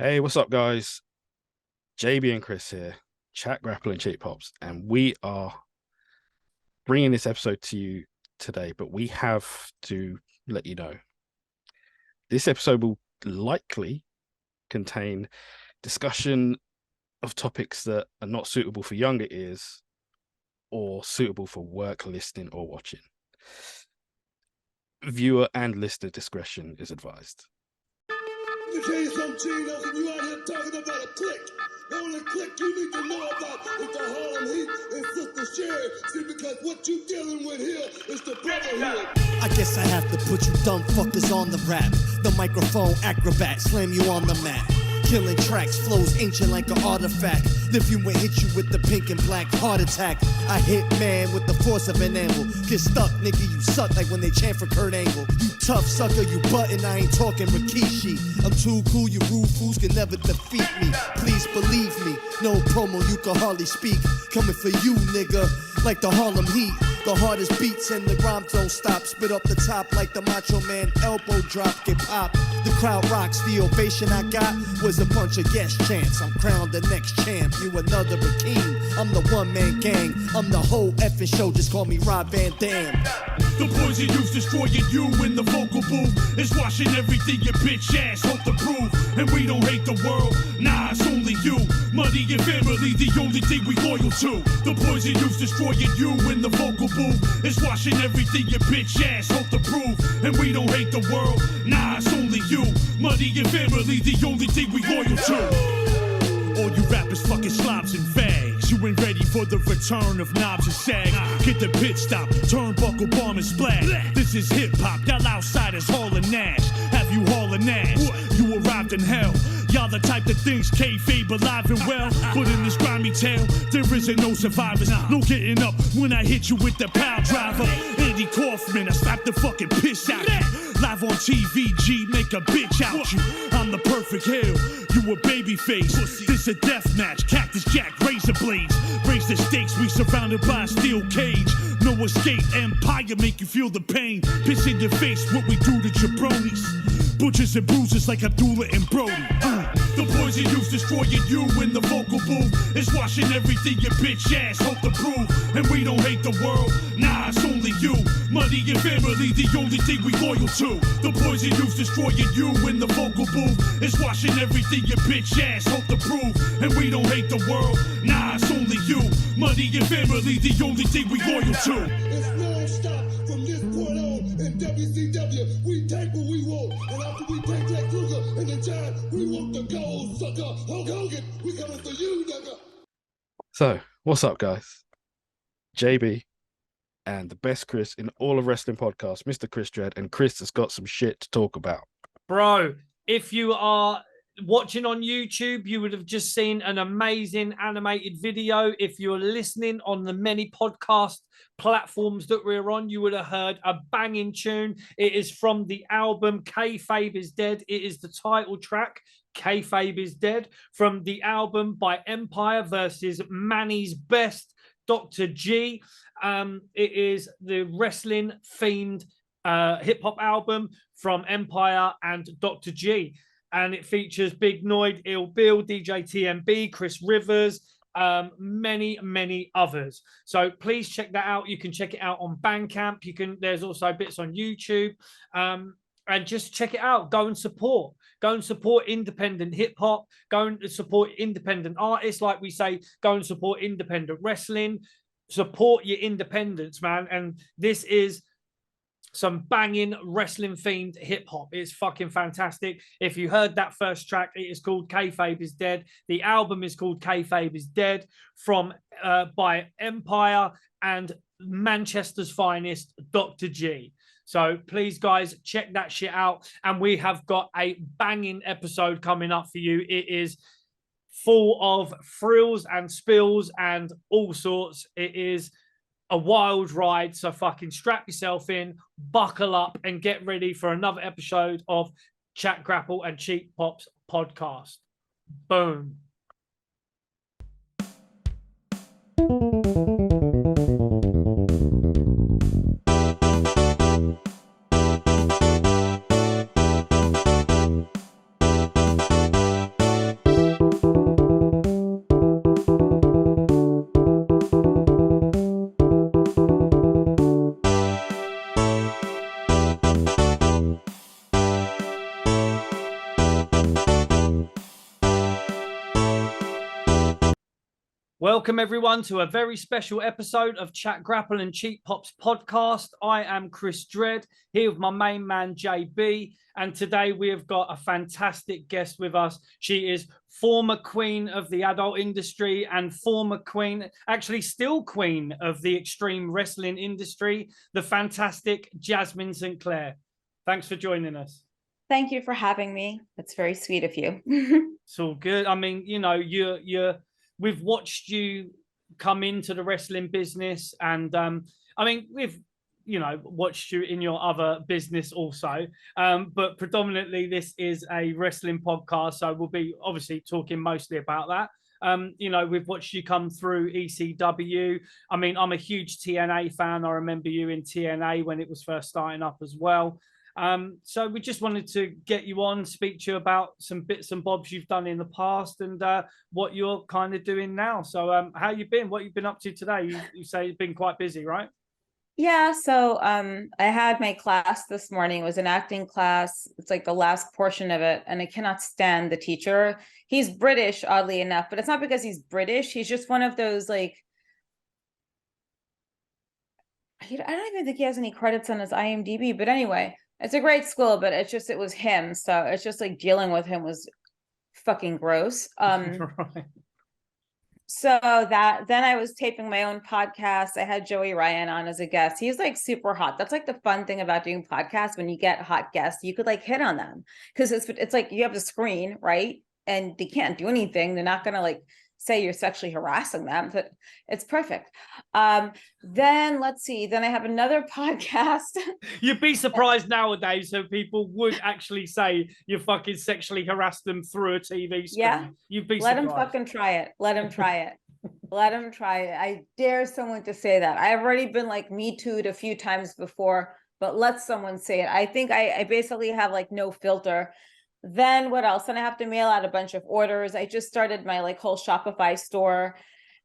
Hey, what's up, guys? JB and Chris here, Chat Grapple and Cheap Pops, and we are bringing this episode to you today. But we have to let you know this episode will likely contain discussion of topics that are not suitable for younger ears or suitable for work listening or watching. Viewer and listener discretion is advised. Let me tell you something, Chinos, and you out here talking about a clique. The only clique you need to know about is the Harlem Heat and Sister Sherry. See, because what you dealing with here is the brotherhood. I guess I have to put you dumb fuckers on the rap. The microphone acrobat, slam you on the mat. Killing tracks, flows ancient like an artifact. Lift you and hit you with the pink and black heart attack. I hit man with the force of an anvil. Get stuck, nigga, you suck like when they chant for Kurt Angle. You tough sucker, you button, I ain't talking Rikishi. I'm too cool, you rude fools can never defeat me. Please believe me, no promo, you can hardly speak. Coming for you, nigga, like the Harlem Heat. The hardest beats and the rhymes don't stop. Spit up the top like the Macho Man elbow drop, get pop. The crowd rocks, the ovation I got was a bunch of guest chants. I'm crowned the next champ, you another Rakim. I'm the one-man gang, I'm the whole effing show, just call me Rob Van Dam. The poison you's destroying you in the vocal booth. It's washing everything your bitch ass hope to prove. And we don't hate the world, nah, it's only you. Money and family, the only thing we loyal to. The poison you's destroying you in the vocal booth. It's washing everything your bitch ass hope to prove. And we don't hate the world, nah, it's only you. Money and family, the only thing we loyal to. All you rappers fucking slobs and fags. You ain't ready for the return of knobs and sag. Get the pit stop, turnbuckle, bomb and splash. This is hip hop, y'all outsiders hauling Nash. Have you hauling Nash? You arrived in hell. Y'all the type that thinks kayfabe alive and well. But in this grimy tale, there isn't no survivors. No getting up when I hit you with the power driver. Andy Kaufman, I slap the fucking piss out you. Live on TV, G, make a bitch out you. I'm the perfect hill, you a baby face. This a death match, Cactus Jack, razor blades. Raise the stakes, we surrounded by a steel cage. No escape, empire make you feel the pain. Piss in your face, what we do to jabronis. Butchers and bruises like Abdullah and Brody. The poison you's destroying you in the vocal booth. It's washing everything your bitch ass hope to prove. And we don't hate the world, nah, it's only you. Money and family, the only thing we loyal to. The poison you's destroying you in the vocal booth. It's washing everything your bitch ass hope to prove. And we don't hate the world, nah, it's only you. Money and family, the only thing we loyal to. It's non-stop from this point on in WCW. We take what we want. And after we take that Kruger and the Giant, we want the gold, sucker. Hulk Hogan, we coming for you, nigga. So, what's up, guys? JB and the best Chris in all of wrestling podcasts, Mr. Chris Dredd, and Chris has got some shit to talk about. Bro, if you are watching on YouTube, you would have just seen an amazing animated video. If you're listening on the many podcast platforms that we're on, you would have heard a banging tune. It is from the album Kayfabe is Dead. It is the title track, Kayfabe is Dead, from the album by Empire versus Manny's Best, Dr. G. It is the wrestling themed hip hop album from Empire and Dr. G. And it features Big Noid, Ill Bill, DJ TMB, Chris Rivers, many others. So please check that out. You can check it out on Bandcamp. There's also bits on YouTube. And just check it out. Go and support. Go and support independent hip hop. Go and support independent artists. Like we say, go and support independent wrestling. Support your independence, man. And this is some banging wrestling themed hip hop. It's fucking fantastic. If you heard that first track, it is called Kayfabe is Dead. The album is called Kayfabe is Dead from by Empire and Manchester's finest, Dr. G. So please, guys, check that shit out. And we have got a banging episode coming up for you. It is full of thrills and spills and all sorts. It is a wild ride. So fucking strap yourself in, buckle up, and get ready for another episode of Chat Grapple and Cheap Pops podcast. Boom. Welcome, everyone, to a very special episode of Chat Grapple and Cheap Pops podcast. I am Chris Dredd, here with my main man, JB. And today we have got a fantastic guest with us. She is former queen of the adult industry and former queen, actually still queen of the extreme wrestling industry, the fantastic Jasmin St Claire. Thanks for joining us. Thank you for having me. That's very sweet of you. It's all good. I mean, you know, we've watched you come into the wrestling business, and I mean, we've watched you in your other business also, but predominantly this is a wrestling podcast, so we'll be obviously talking mostly about that. We've watched you come through ECW. I mean, I'm a huge TNA fan. I remember you in TNA when it was first starting up as well. So we just wanted to get you on, speak to you about some bits and bobs you've done in the past and what you're kind of doing now. So how you been? What you've been up to today? You say you've been quite busy, right? Yeah, so I had my class this morning. It was an acting class. It's like the last portion of it, and I cannot stand the teacher. He's British, oddly enough, but it's not because he's British. He's just one of those, like, I don't even think he has any credits on his IMDb, but anyway. It's a great school, but it was him. So it's just like dealing with him was fucking gross. Right. So then I was taping my own podcast. I had Joey Ryan on as a guest. He's like super hot. That's like the fun thing about doing podcasts. When you get hot guests, you could like hit on them because it's like you have the screen, right? And they can't do anything. They're not gonna like say you're sexually harassing them, but it's perfect. Then let's see. Then I have another podcast. You'd be surprised nowadays so people would actually say you fucking sexually harassed them through a TV screen. Yeah. You'd be Let surprised. him fucking try it. Let him try it. Let him try it. I dare someone to say that. I've already been like Me Too'd a few times before, but let someone say it. I think I basically have like no filter. Then what else? Then I have to mail out a bunch of orders. I just started my like whole Shopify store,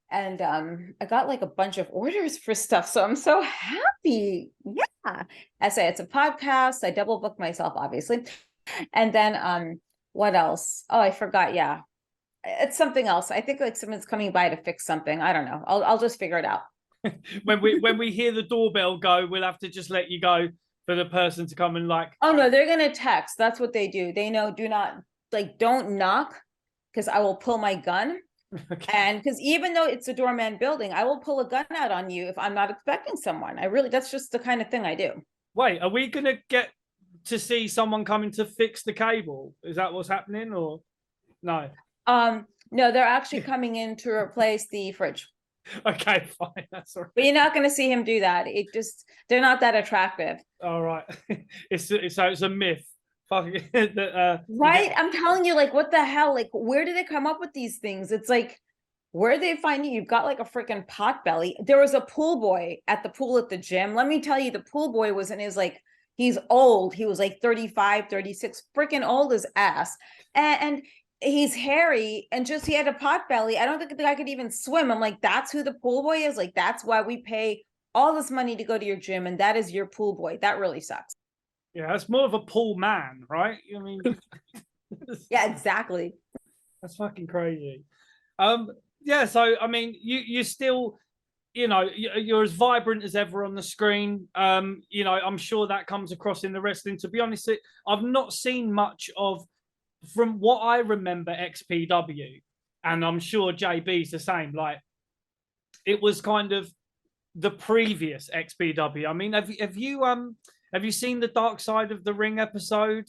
and I got like a bunch of orders for stuff. So I'm so happy. Yeah. I say it's a podcast. I double book myself, obviously. And then what else? Oh, I forgot. Yeah. It's something else. I think like someone's coming by to fix something. I don't know. I'll just figure it out. when we hear the doorbell go, we'll have to just let you go for the person to come and like. Oh no, they're gonna text. That's what they do. They know, don't knock, because I will pull my gun. Okay. And because even though it's a doorman building, I will pull a gun out on you if I'm not expecting someone. That's just the kind of thing I do. Wait, are we gonna get to see someone coming to fix the cable? Is that what's happening, or no? No, they're actually coming in to replace the fridge. Okay, fine. That's all right. But you're not going to see him do that. They're not that attractive. All right. It's a myth. Right? I'm telling you, like, what the hell? Like, where do they come up with these things? It's like, where do they find you? You've got like a freaking pot belly. There was a pool boy at the pool at the gym. Let me tell you, the pool boy was in his like, he's old. He was like 35, 36, freaking old as ass. And he's hairy and just he had a pot belly. I don't think the guy could even swim. I'm like, that's who the pool boy is? Like, that's why we pay all this money to go to your gym, and that is your pool boy. That really sucks. Yeah, that's more of a pool man, right? I mean, yeah, exactly. That's fucking crazy. Yeah, so I mean, you still, you're as vibrant as ever on the screen. I'm sure that comes across in the wrestling. To be honest, I've not seen much of. From what I remember, XPW, and I'm sure JB's the same, like, it was kind of the previous XPW. I mean, have you seen the Dark Side of the Ring episode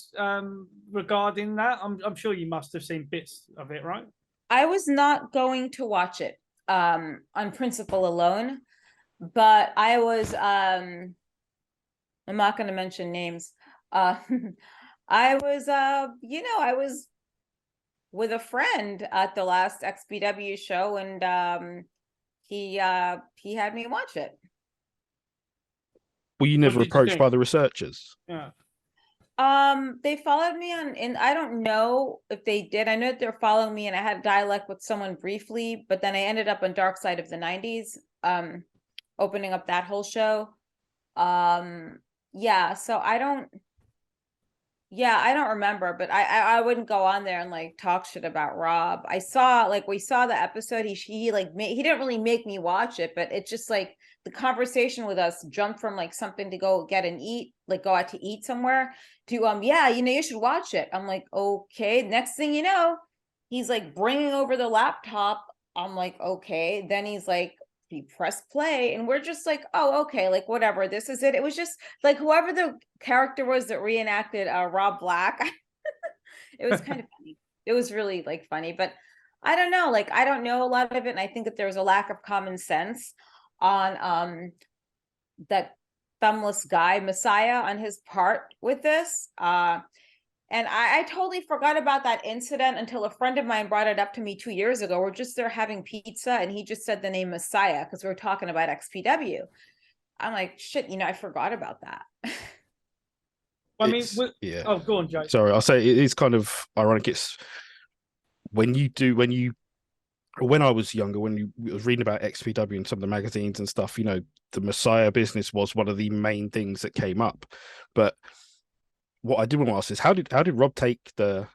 regarding that? I'm sure you must have seen bits of it, right? I was not going to watch it on principle alone, but I was I'm not going to mention names. I was with a friend at the last XPW show, and he had me watch it. Were you never approached by the researchers? Yeah. They followed me and I don't know if they did. I know that they're following me, and I had dialect with someone briefly, but then I ended up on Dark Side of the 90s, opening up that whole show. Yeah, so I don't Yeah, I don't remember, but I wouldn't go on there and like talk shit about Rob. I saw like we saw the episode. He like he didn't really make me watch it, but it's just like the conversation with us jumped from like something to go get and eat, like go out to eat somewhere, to yeah, you know, you should watch it. I'm like, okay. Next thing you know, he's like bringing over the laptop. I'm like, okay. Then he's like, he pressed play, and we're just like, oh, okay, like whatever. This is it. It was just like whoever the character was that reenacted Rob Black. It was kind of funny. It was really like funny, but I don't know. Like I don't know a lot of it, and I think that there was a lack of common sense on that thumbless guy Messiah on his part with this. And I totally forgot about that incident until a friend of mine brought it up to me 2 years ago. We're just there having pizza, and he just said the name Messiah because we were talking about XPW. I'm like, shit, you know, I forgot about that. I mean, yeah. oh, go on, Joe. Sorry, I'll say it is kind of ironic. It's when I was younger, when you was reading about XPW and some of the magazines and stuff, you know, the Messiah business was one of the main things that came up. But what I did want to ask is how did Rob take the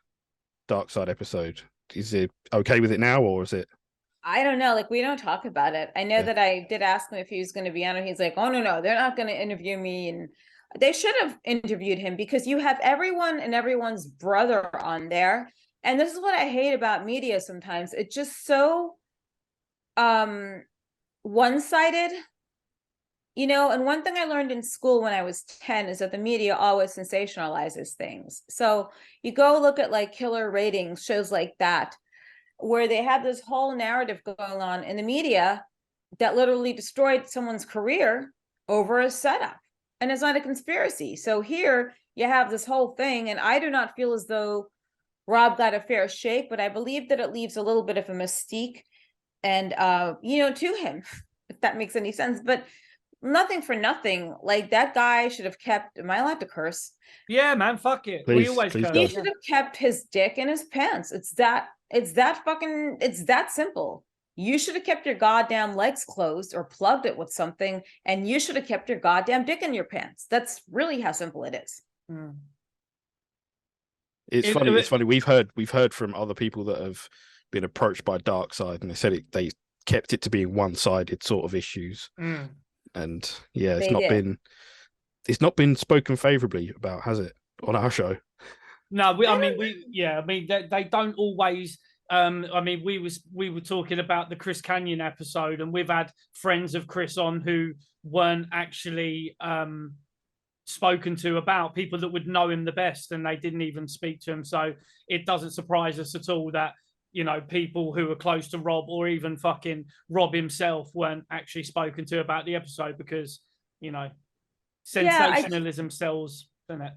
Dark Side episode? Is it okay with it now, or is it? I don't know. Like, we don't talk about it. I know that I did ask him if he was going to be on it. He's like, oh, no, they're not going to interview me. And they should have interviewed him because you have everyone and everyone's brother on there. And this is what I hate about media sometimes. It's just so one-sided. You know, and one thing I learned in school when I was 10 is that the media always sensationalizes things. So you go look at like killer ratings, shows like that, where they have this whole narrative going on in the media that literally destroyed someone's career over a setup. And it's not a conspiracy. So here you have this whole thing, and I do not feel as though Rob got a fair shake, but I believe that it leaves a little bit of a mystique and you know, to him, if that makes any sense. But nothing for nothing. Like that guy should have kept. Am I allowed to curse? Yeah, man, fuck it. Please, We always please curse. go. He should have kept his dick in his pants. It's that fucking, it's that simple. You should have kept your goddamn legs closed or plugged it with something, and you should have kept your goddamn dick in your pants. That's really how simple it is. Mm. It's funny. It's funny. We've heard from other people that have been approached by Dark Side, and they said they kept it to being one-sided sort of issues. Mm. And yeah, it's not been spoken favorably about, has it, on our show? No, I mean, they don't always. I mean, we were talking about the Chris Canyon episode, and we've had friends of Chris on who weren't actually spoken to about, people that would know him the best, and they didn't even speak to him. So it doesn't surprise us at all that, you know, people who are close to Rob or even fucking Rob himself weren't actually spoken to about the episode because, you know, sensationalism sells, doesn't it?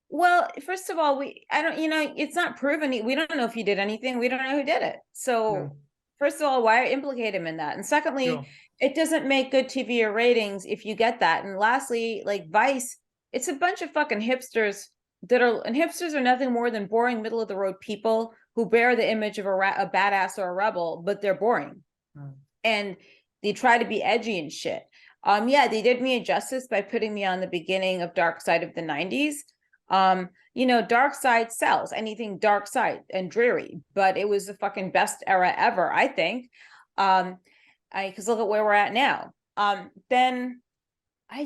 Well, first of all, I don't, you know, it's not proven. We don't know if he did anything. We don't know who did it. So first of all, why implicate him in that? And secondly, it doesn't make good TV or ratings if you get that. And lastly, like Vice, it's a bunch of fucking hipsters and hipsters are nothing more than boring middle of the road people who bear the image of a badass or a rebel, but they're boring. And they try to be edgy and shit. Yeah, they did me a justice by putting me on the beginning of Dark Side of the 90s. You know, Dark Side sells, anything Dark Side and dreary, but it was the fucking best era ever, I think. Because look at where we're at now. Then I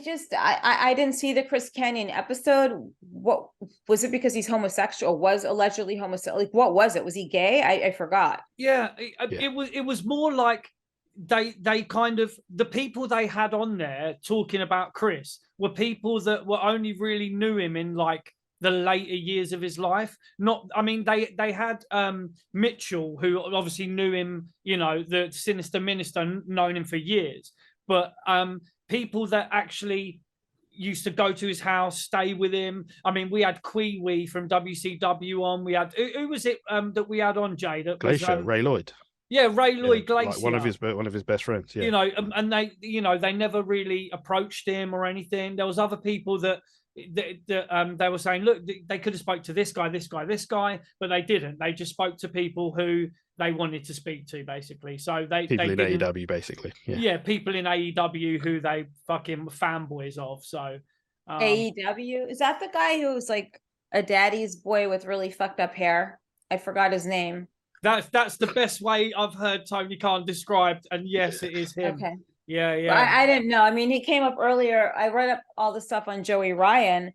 didn't see the Chris Canyon episode. What was it? Because he's homosexual? Was allegedly homosexual? Like, what was it? Was he gay? I forgot. Yeah, it was more like they kind of, the people they had on there talking about Chris were people that were only really knew him in like the later years of his life. Not, I mean, they had Mitchell, who obviously knew him, you know, the Sinister Minister, known him for years, but people that actually used to go to his house, stay with him. I mean, we had Kwee from WCW on. We had, who was it that we had on, Jay? That Glacier, was, Ray Lloyd. Yeah, Ray Lloyd Glacier. Like one of his best friends. Yeah. You know, and they, you know, they never really approached him or anything. There was other people that they were saying, look, they could have spoke to this guy, but they didn't. They just spoke to people who they wanted to speak to, basically. So people in AEW, basically. Yeah, people in AEW who they fucking fanboys of. So AEW, is that the guy who was like a daddy's boy with really fucked up hair. I forgot his name. That's the best way I've heard Tony Khan described, and yes, it is him. Okay. Yeah, Well, yeah. I didn't know. I mean, he came up earlier. I read up all the stuff on Joey Ryan.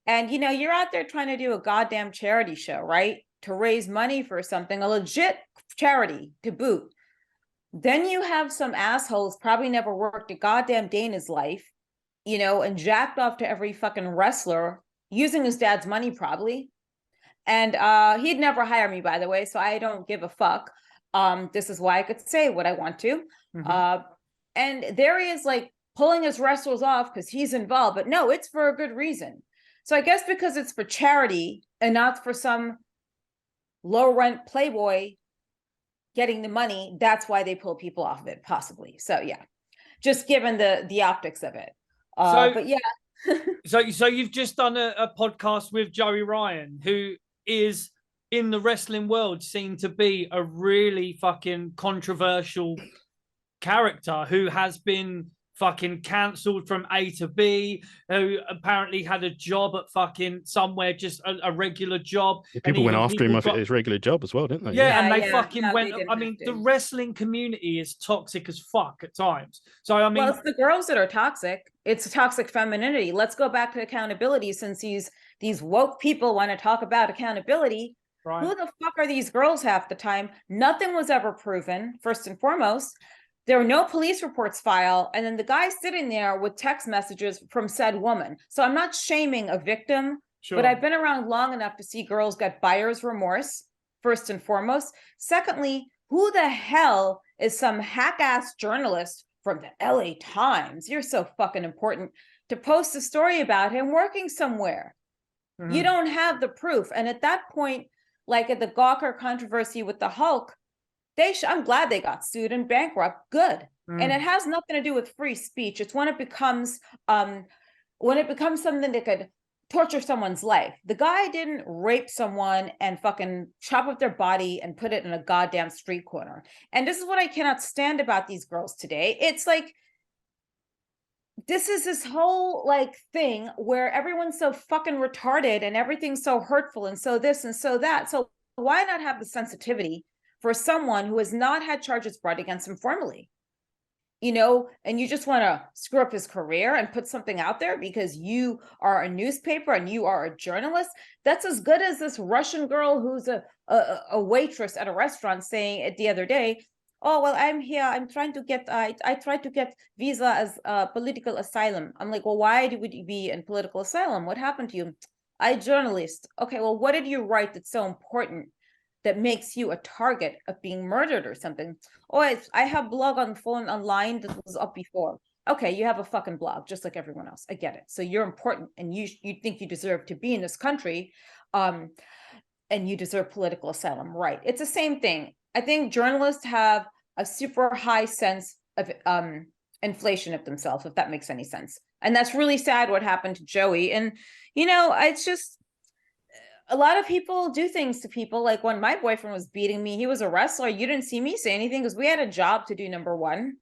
And, you're out there trying to do a goddamn charity show, right? To raise money for something, a legit charity to boot. Then you have some assholes probably never worked a goddamn day in his life, and jacked off to every fucking wrestler using his dad's money probably. And he'd never hire me, by the way, so I don't give a fuck. This is why I could say what I want to. Mhm. And there he is, like, pulling his wrestlers off because he's involved, but no, it's for a good reason. So I guess because it's for charity and not for some low rent playboy getting the money, that's why they pull people off of it, possibly. So yeah, just given the optics of it. But yeah. So you've just done a podcast with Joey Ryan, who is in the wrestling world seen to be a really fucking controversial character who has been fucking cancelled from A to B, who apparently had a job at fucking somewhere, just a regular job. People went after him at his regular job as well, didn't they? Yeah, and they Yeah. fucking No, went. they didn't I have mean, to. the wrestling community is toxic as fuck at times. So I mean, Well, it's the girls that are toxic. It's toxic femininity. Let's go back to accountability, since these woke people want to talk about accountability. right. Who the fuck are these girls half the time? Nothing was ever proven, first and foremost. There were no police reports filed, and then the guy sitting there with text messages from said woman. So I'm not shaming a victim, Sure. but I've been around long enough to see girls get buyer's remorse, first and foremost. Secondly, who the hell is some hack-ass journalist from the LA Times? You're so fucking important to post a story about him working somewhere. Mhm. You don't have the proof. And at that point, like at the Gawker controversy with the Hulk, I'm glad they got sued and bankrupt. Good. And it has nothing to do with free speech. It's when it becomes something that could torture someone's life. The guy didn't rape someone and fucking chop up their body and put it in a goddamn street corner. And this is what I cannot stand about these girls today. It's like, this is this whole like thing where everyone's so fucking retarded and everything's so hurtful and so this and so that. So why not have the sensitivity for someone who has not had charges brought against him formally? And you just want to screw up his career and put something out there because you are a newspaper and you are a journalist. That's as good as this Russian girl who's a waitress at a restaurant saying it the other day, oh, well, I'm here. I'm trying to get, I tried to get visa as political asylum. I'm like, well, why would you be in political asylum? What happened to you? I journalist. Okay, well, what did you write that's so important that makes you a target of being murdered or something? Oh, I have blog on phone online that was up before. Okay, you have a fucking blog just like everyone else. I get it. So you're important and you think you deserve to be in this country, and you deserve political asylum, right? It's the same thing. I think journalists have a super high sense of inflation of themselves, if that makes any sense. And that's really sad what happened to Joey. And it's just, a lot of people do things to people. Like when my boyfriend was beating me, he was a wrestler. You didn't see me say anything because we had a job to do, number one.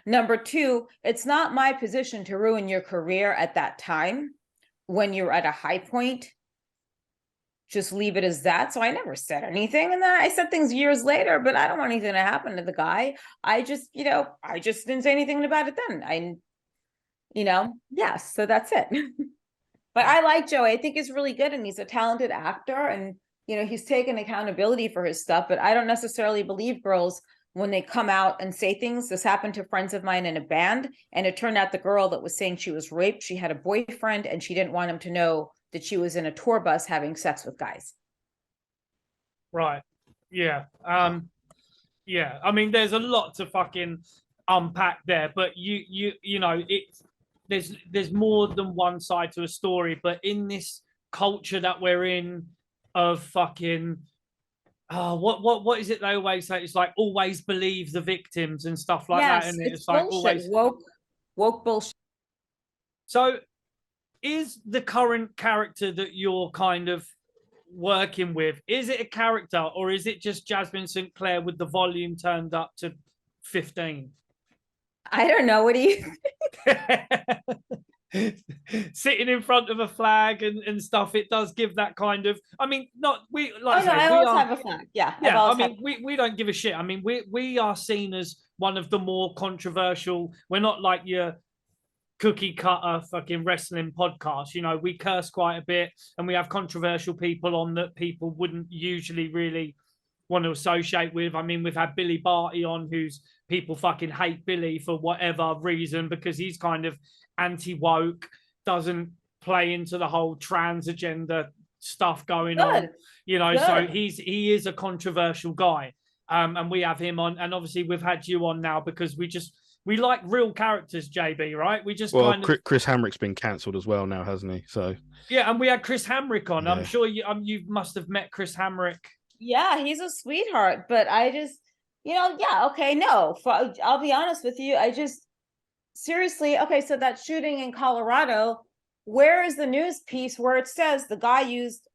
Number two, it's not my position to ruin your career at that time when you're at a high point. Just leave it as that. So I never said anything. And then I said things years later, but I don't want anything to happen to the guy. I just didn't say anything about it then. Yes, so that's it. But I like Joey. I think he's really good and he's a talented actor and, he's taken accountability for his stuff, but I don't necessarily believe girls when they come out and say things. This happened to friends of mine in a band, and it turned out the girl that was saying she was raped, she had a boyfriend and she didn't want him to know that she was in a tour bus having sex with guys. Right. Yeah. Yeah. I mean, there's a lot to fucking unpack there, but there's more than one side to a story. But in this culture that we're in of fucking what is it they always say? It's like always believe the victims and stuff like that. And It's like bullshit. always woke bullshit. So is the current character that you're kind of working with, is it a character or is it just Jasmin St Claire with the volume turned up to 15? I don't know. What do you sitting in front of a flag and stuff, it does give that kind of, I mean, not we like Oh no, I say, I we always are, have a flag. Yeah, I've yeah, I always had. mean, we don't give a shit. I mean, we are seen as one of the more controversial. We're not like your cookie cutter fucking wrestling podcast. You know, we curse quite a bit and we have controversial people on that people wouldn't usually really want to associate with. I mean, we've had Billy Barty on, who's people fucking hate Billy for whatever reason because he's kind of anti-woke, doesn't play into the whole trans agenda stuff going on, Good. you know. Good. So he is a controversial guy. And we have him on, and obviously we've had you on now because we like real characters, JB, right? We just Well, kind of, Chris Hamrick's been cancelled as well now, hasn't he? So yeah. And we had Chris Hamrick on. I'm Yeah. sure you must have met Chris Hamrick. Yeah, he's a sweetheart, but I just, yeah, okay, no. I'll be honest with you. I just seriously, okay, so that shooting in Colorado, where is the news piece where it says the guy used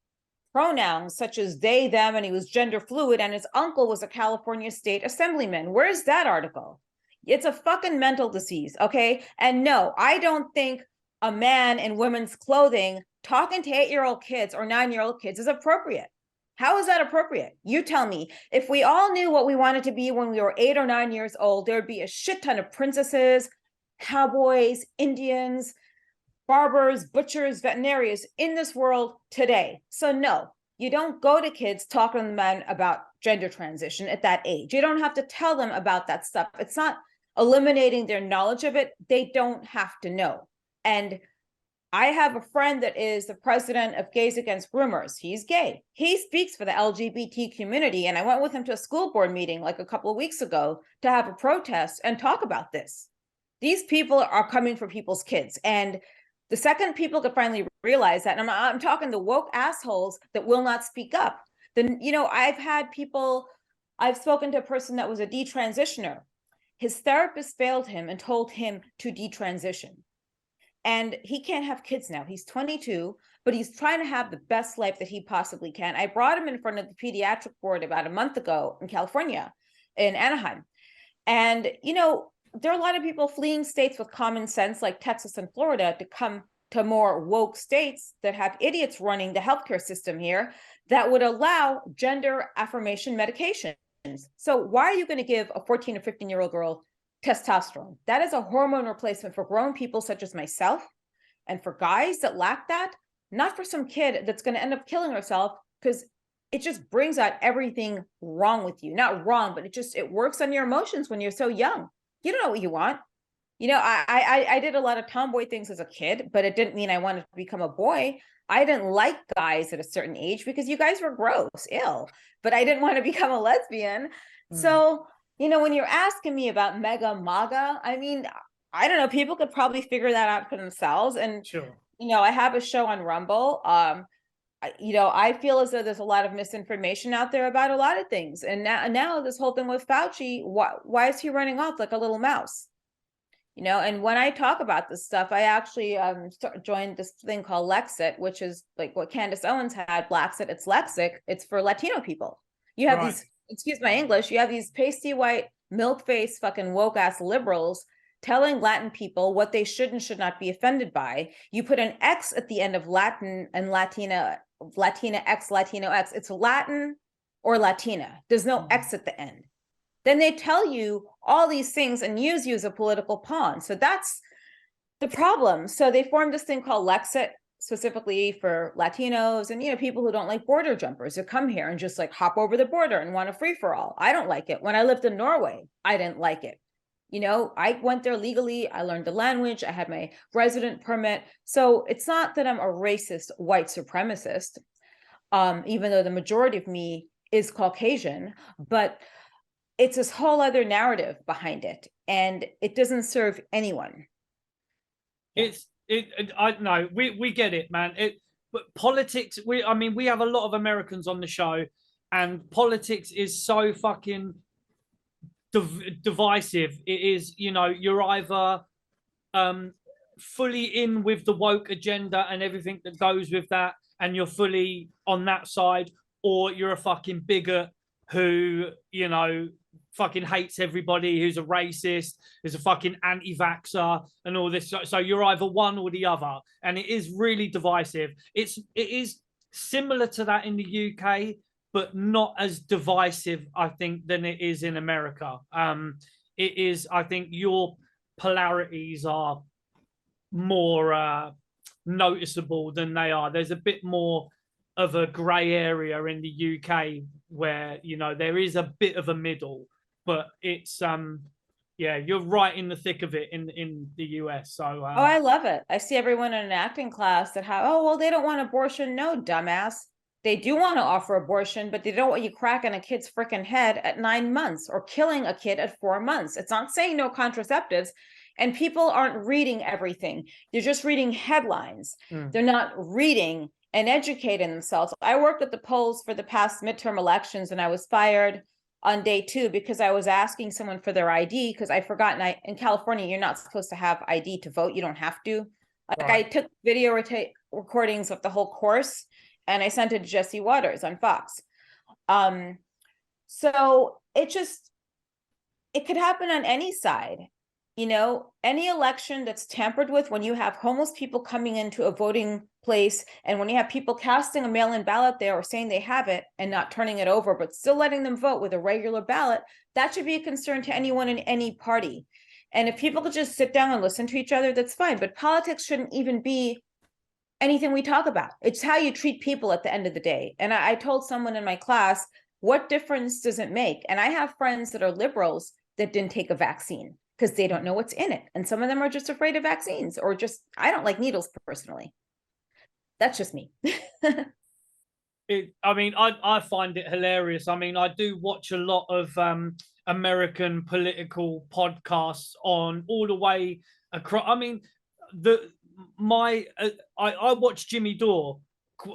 pronouns such as they, them, and he was gender fluid, and his uncle was a California state assemblyman? Where's that article? It's a fucking mental disease, okay? And no, I don't think a man in women's clothing talking to 8-year-old kids or 9-year-old kids is appropriate. How is that appropriate? You tell me. If we all knew what we wanted to be when we were 8 or 9 years old, there'd be a shit ton of princesses, cowboys, Indians, barbers, butchers, veterinarians in this world today. So no, you don't go to kids talking to them about gender transition at that age. You don't have to tell them about that stuff. It's not eliminating their knowledge of it. They don't have to know. And I have a friend that is the president of Gays Against Groomers. He's gay. He speaks for the LGBT community. And I went with him to a school board meeting like a couple of weeks ago to have a protest and talk about this. These people are coming for people's kids. And the second people could finally realize that, and I'm talking the woke assholes that will not speak up, then, I've spoken to a person that was a detransitioner. His therapist failed him and told him to detransition. And he can't have kids now. He's 22, but he's trying to have the best life that he possibly can. I brought him in front of the pediatric board about a month ago in California, in Anaheim. And, there are a lot of people fleeing states with common sense like Texas and Florida to come to more woke states that have idiots running the healthcare system here that would allow gender affirmation medications. So why are you going to give a 14 or 15-year-old girl testosterone? That is a hormone replacement for grown people such as myself and for guys that lack that, not for some kid that's going to end up killing herself because it just brings out everything wrong with you. Not wrong, but it works on your emotions when you're so young. You don't know what you want. I did a lot of tomboy things as a kid, but it didn't mean I wanted to become a boy. I didn't like guys at a certain age because you guys were gross, ill, but I didn't want to become a lesbian. So, when you're asking me about MAGA, I mean, I don't know, people could probably figure that out for themselves. And, Sure. I have a show on Rumble. I feel as though there's a lot of misinformation out there about a lot of things. And now this whole thing with Fauci, why is he running off like a little mouse? And when I talk about this stuff, I actually joined this thing called Lexit, which is like what Candace Owens had, Blaxit. It's Lexic. It's for Latino people. You have these, excuse my English, you have these pasty white, milk-faced, fucking woke-ass liberals telling Latin people what they should and should not be offended by. You put an X at the end of Latin and Latina X, Latino X. It's Latin or Latina. There's no X at the end. Then they tell you all these things and use you as a political pawn. So that's the problem. So they formed this thing called Lexit specifically for Latinos and, people who don't like border jumpers who come here and just like hop over the border and want a free for all. I don't like it. When I lived in Norway, I didn't like it. I went there legally. I learned the language. I had my resident permit. So it's not that I'm a racist white supremacist, even though the majority of me is Caucasian, but it's this whole other narrative behind it, and it doesn't serve anyone. I know we get it, man. But politics, we have a lot of Americans on the show, and politics is so fucking divisive. It is, you're either fully in with the woke agenda and everything that goes with that, and you're fully on that side, or you're a fucking bigot who, fucking hates everybody, who's a racist, who's a fucking anti-vaxxer, and all this. So you're either one or the other, and it is really divisive. It is similar to that in the UK, but not as divisive, I think, than it is in America. It is, I think, your polarities are more noticeable than they are. There's a bit more of a grey area in the UK where, you know, there is a bit of a middle, but it's yeah, you're right in the thick of it in the US. So Oh, I love it. I see everyone in an acting class that have, oh, well, they don't want abortion. No, dumbass. They do want to offer abortion, but they don't want you cracking a kid's freaking head at 9 months or killing a kid at 4 months. It's not saying no contraceptives. And people aren't reading everything. They're just reading headlines. They're not reading and educating themselves. I worked at the polls for the past midterm elections, and I was fired on day 2 because I was asking someone for their ID because I forgot. And in California, you're not supposed to have ID to vote. You don't have to. Like, I took video recordings of the whole course, and I sent it to Jesse Waters on Fox. So it could happen on any side. You know, any election that's tampered with, when you have homeless people coming into a voting place, and when you have people casting a mail-in ballot there or saying they have it and not turning it over, but still letting them vote with a regular ballot, that should be a concern to anyone in any party. And if people could just sit down and listen to each other, that's fine. But politics shouldn't even be anything we talk about. It's how you treat people at the end of the day. And I told someone in my class, what difference does it make? And I have friends that are liberals that didn't take a vaccine because they don't know what's in it. And some of them are just afraid of vaccines, or just, I don't like needles personally. That's just me. I mean, I find it hilarious. I mean, I do watch a lot of American political podcasts on all the way across. I mean, I watch Jimmy Dore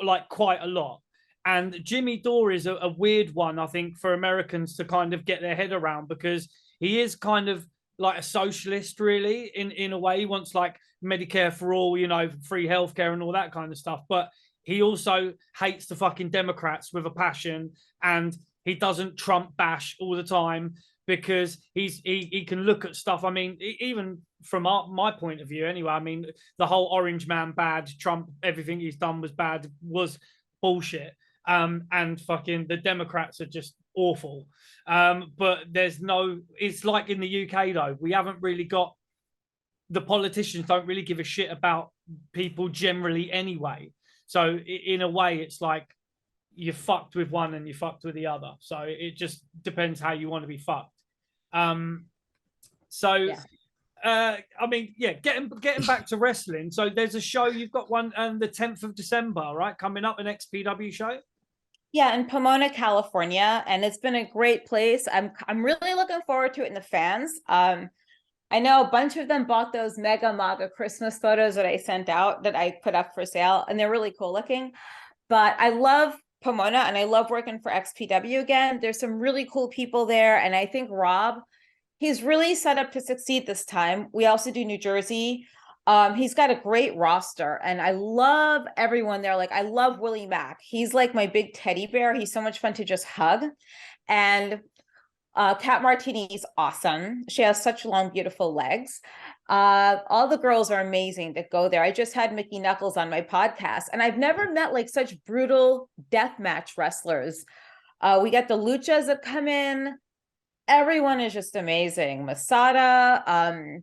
like quite a lot. And Jimmy Dore is a weird one, I think, for Americans to kind of get their head around, because he is kind of like a socialist, really, in a way. He wants like Medicare for all, you know, free healthcare and all that kind of stuff. But he also hates the fucking Democrats with a passion, and he doesn't Trump bash all the time because he can look at stuff. I mean, even from my point of view, anyway. I mean, the whole Orange Man bad, Trump, everything he's done was bad, was bullshit. And fucking the Democrats are just awful. But there's no, it's like in the UK though, we haven't really got, the politicians don't really give a shit about people generally anyway. So in a way, it's like you're fucked with one and you're fucked with the other. So it just depends how you want to be fucked. I mean, yeah, getting back to wrestling. So there's a show, you've got one on the 10th of December, right? Coming up, an XPW show. Yeah, in Pomona, California, and it's been a great place. I'm really looking forward to it in the fans. I know a bunch of them bought those mega MAGA Christmas photos that I sent out, that I put up for sale, and they're really cool looking. But I love Pomona, and I love working for XPW again. There's some really cool people there, and I think Rob, he's really set up to succeed this time. We also do New Jersey. He's got a great roster, and I love everyone there. Like, I love Willie Mack. He's like my big teddy bear. He's so much fun to just hug. And Kat Martini's awesome. She has such long, beautiful legs. All the girls are amazing that go there. I just had Mickey Knuckles on my podcast, and I've never met like such brutal deathmatch wrestlers. We got the luchas that come in. Everyone is just amazing. Masada,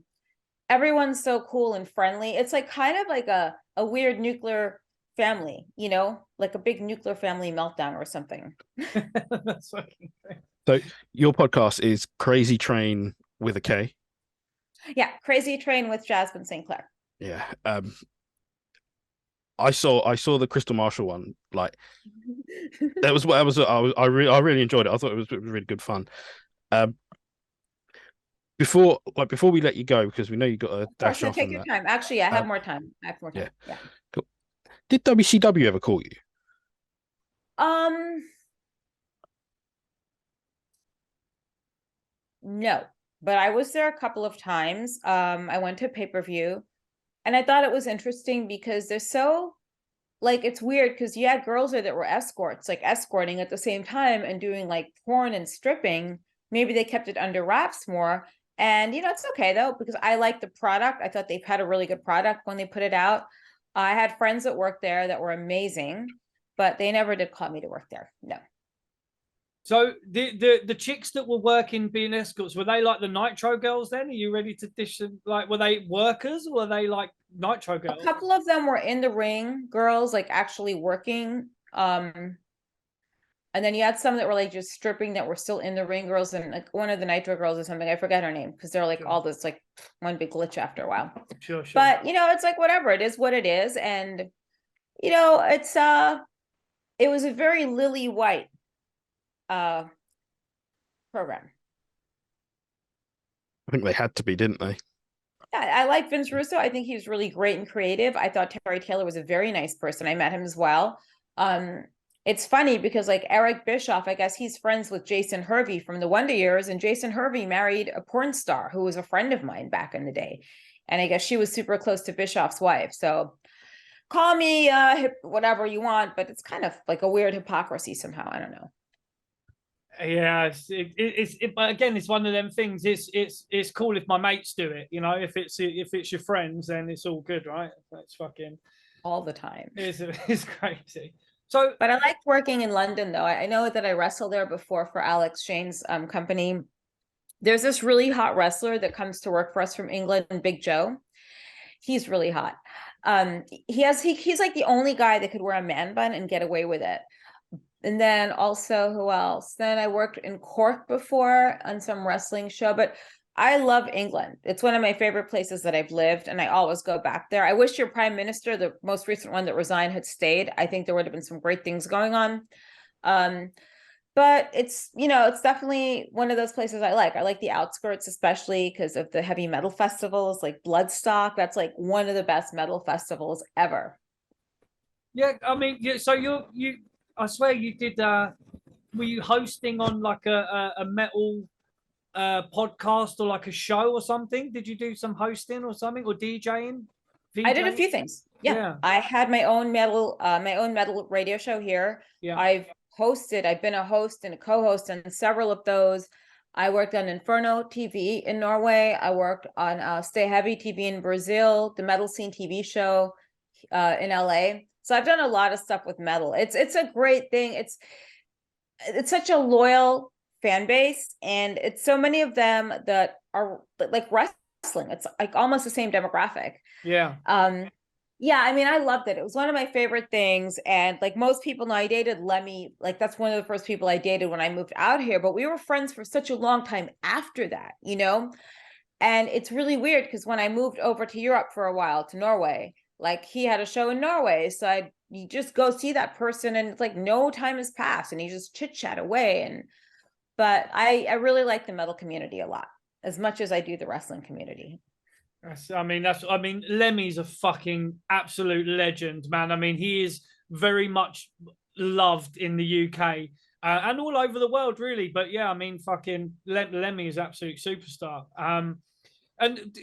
everyone's so cool and friendly. It's like kind of like a weird nuclear family, you know, like a big nuclear family meltdown or something. That's fucking great. So your podcast is Crazy Train with a K? Yeah, Crazy Train with Jasmin St Claire. Yeah. I saw the Crystal Marshall one. Like, I really enjoyed it. I thought it was really good fun. Before we let you go, because we know you got to dash off. Take your time. Actually, I have more time. Yeah. Cool. Did WCW ever call you? No, but I was there a couple of times. I went to pay-per-view, and I thought it was interesting because they're so, like, it's weird because you had girls there that were escorts, like escorting at the same time and doing like porn and stripping. maybe they kept it under wraps more. And, you know, it's okay though, because I like the product. I thought they've had a really good product when they put it out. I had friends that worked there that were amazing, but they never did call me to work there. No. So the chicks that were working being escorts, were they like the Nitro girls then? Are you ready to dish them? Like, were they workers or were they like Nitro girls? A couple of them were in the ring girls, like actually working. And then you had some that were like just stripping that were still in the ring girls, and like one of the Nitro girls or something. I forget her name because they're like all this like one big glitch after a while. Sure. But you know, it's like whatever, it is what it is. And you know, it was a very lily white program. I think they had to be, didn't they? Yeah, I like Vince Russo. I think he was really great and creative. I thought Terry Taylor was a very nice person. I met him as well. It's funny because like Eric Bischoff, I guess he's friends with Jason Hervey from the Wonder Years, and Jason Hervey married a porn star who was a friend of mine back in the day. And I guess she was super close to Bischoff's wife. So call me whatever you want, but it's kind of like a weird hypocrisy somehow. I don't know. Yeah, but again, it's one of them things. It's cool if my mates do it, you know. If it's your friends, then it's all good, right? That's fucking all the time. It's crazy. So, but I liked working in London though. I know that I wrestled there before for Alex Shane's company. There's this really hot wrestler that comes to work for us from England, Big Joe. He's really hot. He's like the only guy that could wear a man bun and get away with it. And then also, who else? Then I worked in Cork before on some wrestling show, but I love England. It's one of my favorite places that I've lived, and I always go back there. I wish your prime minister, the most recent one that resigned, had stayed. I think there would have been some great things going on. But it's, you know, it's definitely one of those places I like. I like the outskirts, especially because of the heavy metal festivals like Bloodstock. That's like one of the best metal festivals ever. Yeah, I mean, so you I swear you did. Were you hosting on like a metal podcast or like a show or something? Did you do some hosting or something, or DJing? I did a few things. Yeah. I had my own metal radio show here. Yeah. I've been a host and a co-host on several of those. I worked on Inferno TV in Norway. I worked on Stay Heavy TV in Brazil, the Metal Scene TV show in LA. So I've done a lot of stuff with metal. It's a great thing. It's such a loyal fan base, and it's so many of them that are like wrestling. It's like almost the same demographic. Yeah. Yeah, I mean, I loved it. It was one of my favorite things. And like most people know, I dated Lemmy. Like that's one of the first people I dated when I moved out here, but we were friends for such a long time after that, you know? And it's really weird because when I moved over to Europe for a while, to Norway, like he had a show in Norway. So you just go see that person and it's like no time has passed and you just chit chat away. But I really like the metal community a lot, as much as I do the wrestling community. I mean, Lemmy's a fucking absolute legend, man. I mean, he is very much loved in the UK and all over the world, really. But yeah, I mean, fucking Lemmy is absolute superstar. And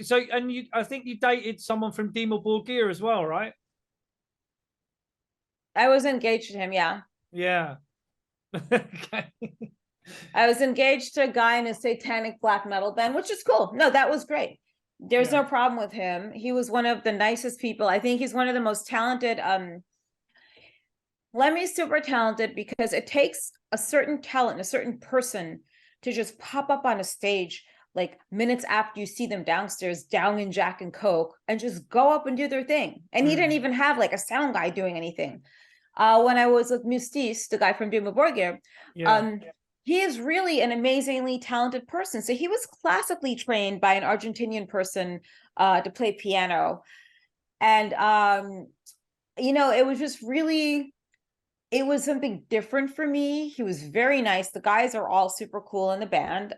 I think you dated someone from Dima Borgir as well, right? I was engaged to him, yeah. Yeah. Okay. I was engaged to a guy in a satanic black metal band, which is cool. No, that was great. There's no problem with him. He was one of the nicest people. I think he's one of the most talented. Lemmy's super talented because it takes a certain talent, a certain person to just pop up on a stage like minutes after you see them downstairs down in Jack and Coke and just go up and do their thing. And he didn't even have like a sound guy doing anything. When I was with Mustis, the guy from Dima Borgir, he is really an amazingly talented person. So he was classically trained by an Argentinian person to play piano. And, you know, it was just really, it was something different for me. He was very nice. The guys are all super cool in the band.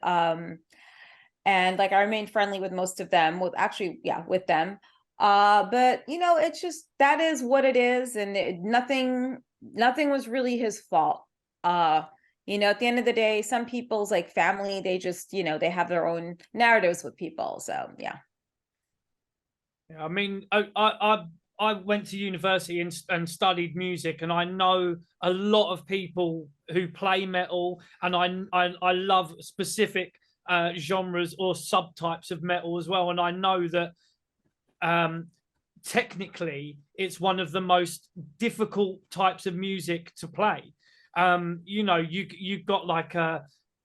And like I remained friendly with most of them, with them. But, you know, it's just, that is what it is. And nothing was really his fault. You know, at the end of the day, some people's like family, they just, you know, they have their own narratives with people. So, yeah. I mean, I I went to university and studied music, and I know a lot of people who play metal, and I love specific genres or subtypes of metal as well. And I know that technically it's one of the most difficult types of music to play. You know, you've got like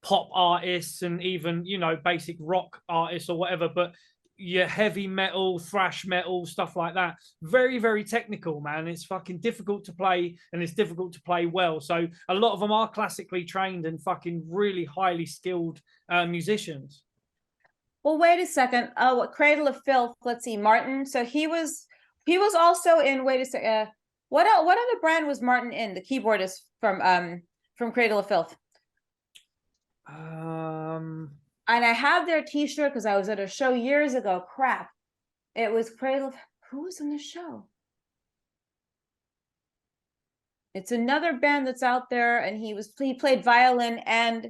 pop artists and even, you know, basic rock artists or whatever, but your heavy metal, thrash metal, stuff like that, very, very technical, man. It's fucking difficult to play, and it's difficult to play well. So a lot of them are classically trained and fucking really highly skilled musicians. Well, wait a second. Oh, Cradle of Filth. Let's see, Martin. So he was also in. Wait a second. What other brand was Martin in? The keyboardist from Cradle of Filth. And I have their T-shirt because I was at a show years ago. Crap, it was Cradle. Who was in the show? It's another band that's out there, and he played violin and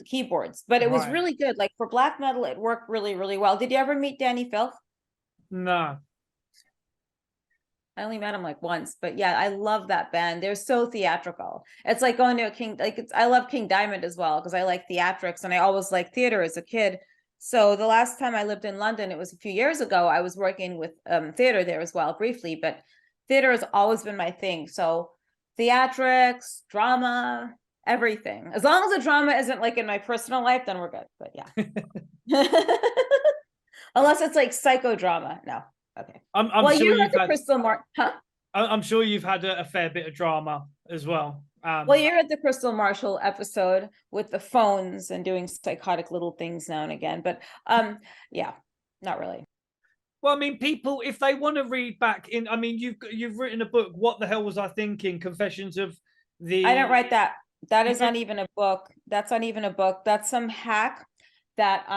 keyboards, but it was really good. Like for black metal, it worked really, really well. Did you ever meet Danny Filth? No. I only met him like once, but yeah, I love that band. They're so theatrical. It's like going to a King, I love King Diamond as well because I like theatrics, and I always liked theater as a kid. So the last time I lived in London, it was a few years ago. I was working with theater there as well, briefly, but theater has always been my thing. So theatrics, drama, everything. As long as the drama isn't like in my personal life, then we're good. But yeah. Unless it's like psychodrama. No. Okay. I'm well, sure you're you've at the had, Crystal Marshall, huh? I'm sure you've had a fair bit of drama as well. Well, you're at the Crystal Marshall episode with the phones and doing psychotic little things now and again. But yeah, not really. Well, I mean, people, if they want to read back in, I mean, you've written a book. What the hell was I thinking? Confessions of the. I didn't write that. That is not even a book. That's not even a book. That's some hack that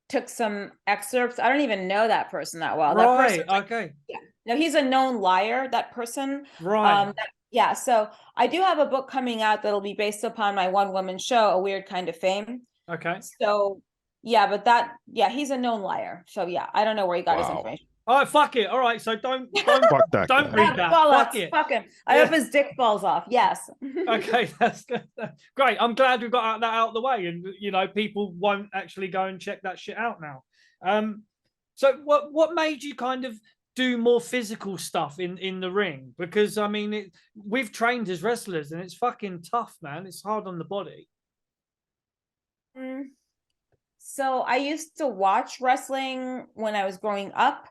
took some excerpts. I don't even know that person that well. Right. That person, okay. Yeah. No, he's a known liar, that person. Right. Yeah. So I do have a book coming out that'll be based upon my one-woman show, A Weird Kind of Fame. Okay. So yeah, but he's a known liar. So yeah, I don't know where he got his information. Oh, fuck it. All right. So don't Fuck that don't guy. read that. Fuck it. Fuck him. I hope his dick falls off. Yes. Okay, that's good. Great. I'm glad we got that out of the way, and you know, people won't actually go and check that shit out now. So what made you kind of do more physical stuff in the ring? Because I mean, we've trained as wrestlers, and it's fucking tough, man. It's hard on the body. So I used to watch wrestling when I was growing up.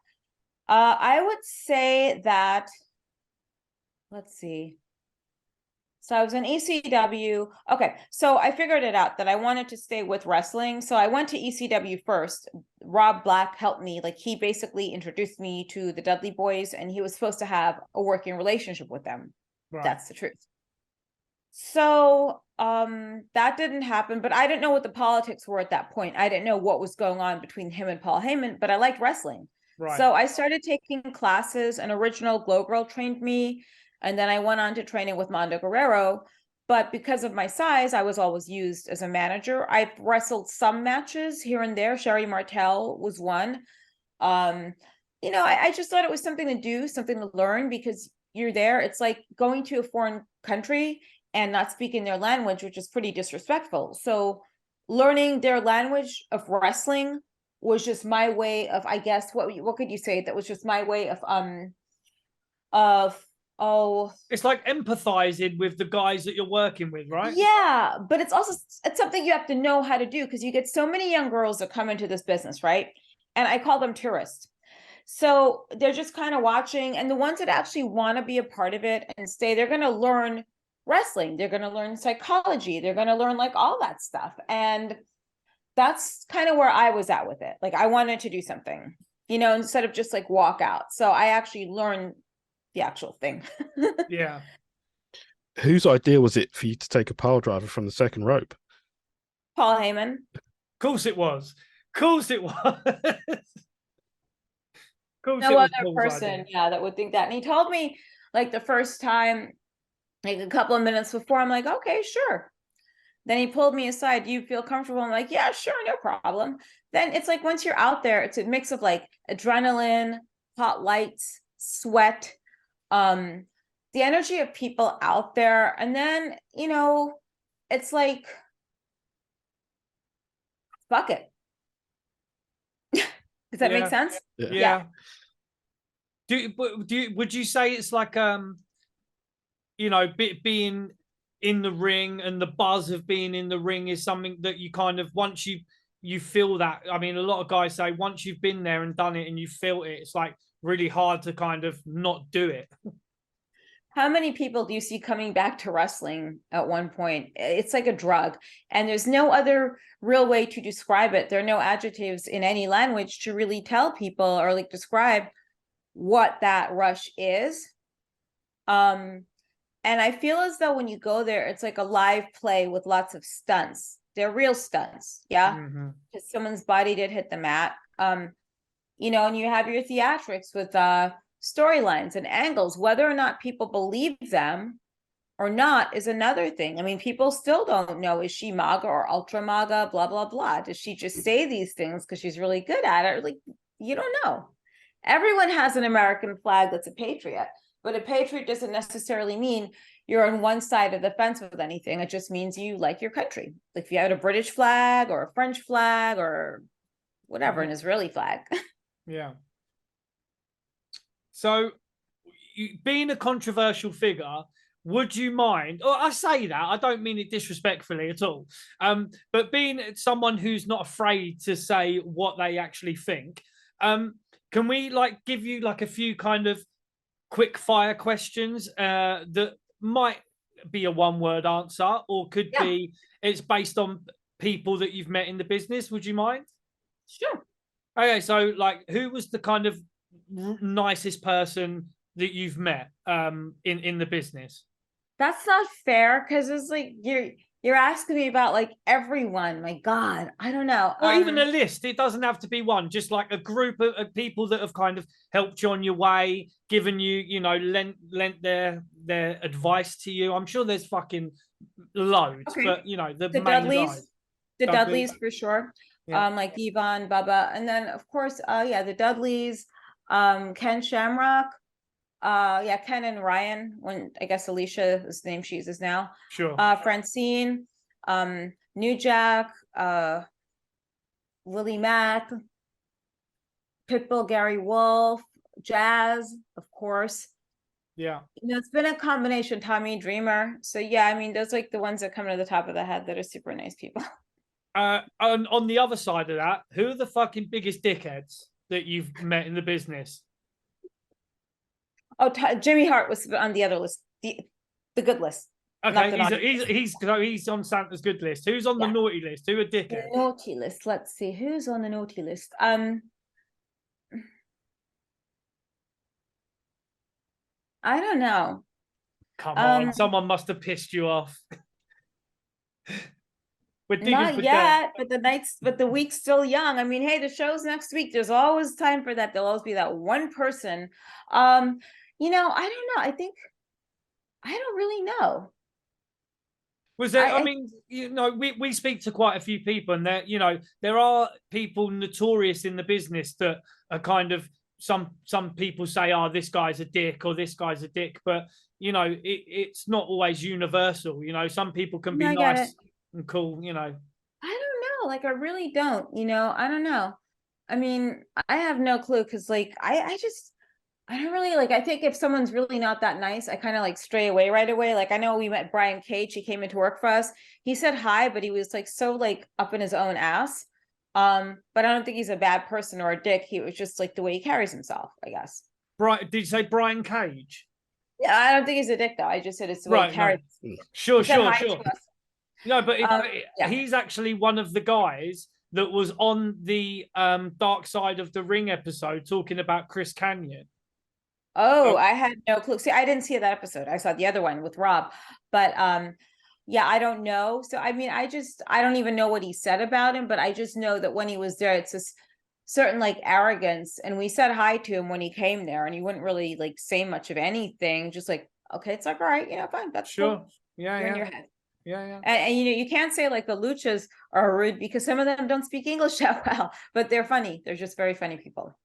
I would say that, let's see. So I was in ECW. Okay, so I figured it out that I wanted to stay with wrestling. So I went to ECW first. Rob Black helped me. Like he basically introduced me to the Dudley Boys, and he was supposed to have a working relationship with them. Right. That's the truth. So that didn't happen, but I didn't know what the politics were at that point. I didn't know what was going on between him and Paul Heyman, but I liked wrestling. Right. So I started taking classes, and Original Glow Girl trained me. And then I went on to training with Mondo Guerrero. But because of my size, I was always used as a manager. I've wrestled some matches here and there. Sherry Martel was one. You know, I just thought it was something to do, something to learn, because you're there. It's like going to a foreign country and not speaking their language, which is pretty disrespectful. So learning their language of wrestling was just my way of, I guess, what could you say? That was just my way of it's like empathizing with the guys that you're working with, right? Yeah, but it's something you have to know how to do, because you get so many young girls that come into this business, right? And I call them tourists. So they're just kind of watching, and the ones that actually want to be a part of it and stay, they're going to learn wrestling, they're going to learn psychology, they're going to learn like all that stuff. And that's kind of where I was at with it. Like I wanted to do something, you know, instead of just like walk out. So I actually learned the actual thing. Yeah. Whose idea was it for you to take a pile driver from the second rope? Paul Heyman. Of course it was. Of course it was. No other person, yeah, that would think that. And he told me like the first time, like a couple of minutes before, I'm like, okay, sure. Then he pulled me aside. Do you feel comfortable? I'm like, yeah, sure, no problem. Then it's like once you're out there, it's a mix of like adrenaline, hot lights, sweat, the energy of people out there. And then, you know, it's like, fuck it. Does that make sense? Yeah. Would you say it's like, you know, being in the ring and the buzz of being in the ring is something that you kind of, once you feel that, I mean, a lot of guys say once you've been there and done it and you feel it, it's like really hard to kind of not do it. How many people do you see coming back to wrestling at one point? It's like a drug, and there's no other real way to describe it. There are no adjectives in any language to really tell people or like describe what that rush is. And I feel as though when you go there, it's like a live play with lots of stunts. They're real stunts, yeah? Because someone's body did hit the mat. You know, and you have your theatrics with storylines and angles. Whether or not people believe them or not is another thing. I mean, people still don't know, is she MAGA or ultra MAGA, blah, blah, blah. Does she just say these things because she's really good at it? Like, you don't know. Everyone has an American flag that's a patriot, but a patriot doesn't necessarily mean you're on one side of the fence with anything. It just means you like your country. Like if you had a British flag or a French flag or whatever, an Israeli flag. Yeah. So, being a controversial figure, would you mind? Or I say that, I don't mean it disrespectfully at all. But being someone who's not afraid to say what they actually think, can we like give you like a few kind of quick fire questions that might be a one-word answer, or could be it's based on people that you've met in the business? Would you mind? Sure. Okay, so like, who was the kind of nicest person that you've met in the business? That's not fair, because it's like you're asking me about like everyone. My God, I don't know. Or even a list. It doesn't have to be one. Just like a group of people that have kind of helped you on your way, given you, you know, lent their advice to you. I'm sure there's fucking loads, but you know, the main Dudleys, guys. the Dudleys for sure. Yeah. Like Yvonne, Bubba, and then of course, the Dudleys, Ken Shamrock, Ken and Ryan, when I guess Alicia is the name she uses now. Sure. Francine, New Jack, Lily Mack, Pitbull, Gary Wolf, Jazz, of course. Yeah. You know, it's been a combination, Tommy Dreamer. So yeah, I mean, those like the ones that come to the top of the head that are super nice people. On the other side of that, who are the fucking biggest dickheads that you've met in the business? Oh, Jimmy Hart was on the other list, the good list. Okay, he's on Santa's good list. Who's on the naughty list? Who are dickheads? The naughty list. Let's see who's on the naughty list. I don't know. Come on, someone must have pissed you off. Not yet, but the week's still young. I mean, hey, the show's next week. There's always time for that. There'll always be that one person. You know, I don't know. I don't really know. Was there? I mean, you know, we speak to quite a few people, and there are people notorious in the business that are kind of some people say, "Oh, this guy's a dick," or "This guy's a dick," but you know, it's not always universal. You know, some people can be nice and cool. You know, I don't know. Like, I really don't. You know, I don't know. I mean, I have no clue, because like I don't really like, I think if someone's really not that nice, I kind of like stray away right away. Like, I know we met Brian Cage. He came into work for us. He said hi, but he was like so like up in his own ass. But I don't think he's a bad person or a dick. He was just like the way he carries himself, I guess. Did you say Brian Cage? Yeah, I don't think he's a dick though. I just said it's the way he carries. No. Sure. No, but yeah. He's actually one of the guys that was on the Dark Side of the Ring episode talking about Chris Kanyon. Oh, I had no clue. See, I didn't see that episode. I saw the other one with Rob, but yeah, I don't know. So I mean, I don't even know what he said about him, but I just know that when he was there, it's this certain like arrogance. And we said hi to him when he came there, and he wouldn't really like say much of anything. Just like, okay, it's like, all right, you know, fine, that's sure. Cool. Yeah, in yeah. your head. Yeah. And you know, you can't say like the luchas are rude, because some of them don't speak English that well, but they're funny. They're just very funny people.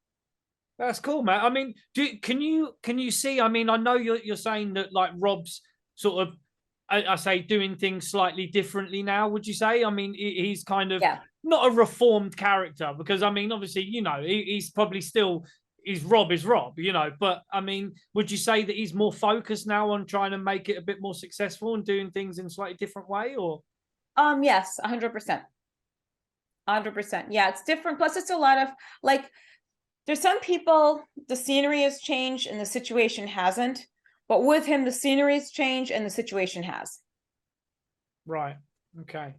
That's cool, man. I mean, can you see? I mean, I know you're saying that like Rob's sort of, I say doing things slightly differently now. Would you say? I mean, he's kind of not a reformed character because I mean, obviously, you know, he's probably still Rob is Rob, you know. But I mean, would you say that he's more focused now on trying to make it a bit more successful and doing things in a slightly different way, or? Yes, 100%. 100%. Yeah, it's different. Plus, it's a lot of like, there's some people, the scenery has changed and the situation hasn't. But with him, the scenery's changed and the situation has. Right. Okay.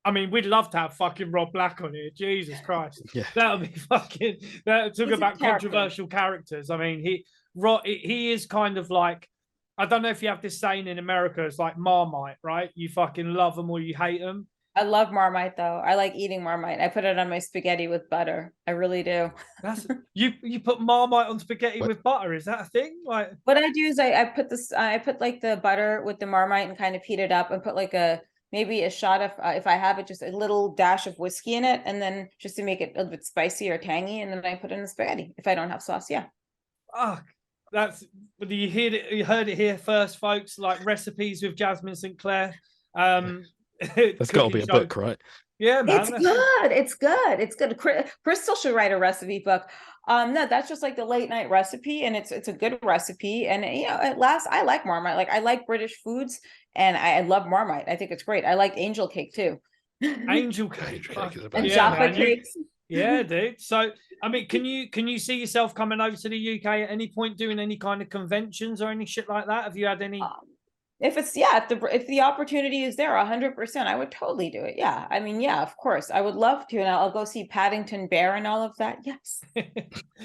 I mean, we'd love to have fucking Rob Black on here. Jesus Christ. Yeah. That would be fucking, that talk about controversial characters. I mean, he is kind of like, I don't know if you have this saying in America, it's like Marmite, right? You fucking love them or you hate them. I love Marmite though. I like eating Marmite. I put it on my spaghetti with butter. I really do. That's you put Marmite on spaghetti with butter. Is that a thing? Like what I do is I put like the butter with the Marmite and kind of heat it up and put like maybe a shot of if I have it, just a little dash of whiskey in it, and then just to make it a little bit spicy or tangy, and then I put it in the spaghetti if I don't have sauce. Yeah. Oh, that's you heard it here first, folks. Like recipes with Jasmin St Claire. That's got to be a book, right? Yeah, man. It's good. It's good. Crystal should write a recipe book. No, that's just like the late night recipe, and it's a good recipe. And you know, at last, I like Marmite. Like I like British foods, and I love Marmite. I think it's great. I like angel cake too. Angel cake and chocolate cakes. Yeah, dude. So, I mean, can you see yourself coming over to the UK at any point, doing any kind of conventions or any shit like that? Have you had any? If the opportunity is there 100%, I would totally do it. Yeah. I mean, yeah, of course I would love to. And I'll go see Paddington Bear and all of that. Yes.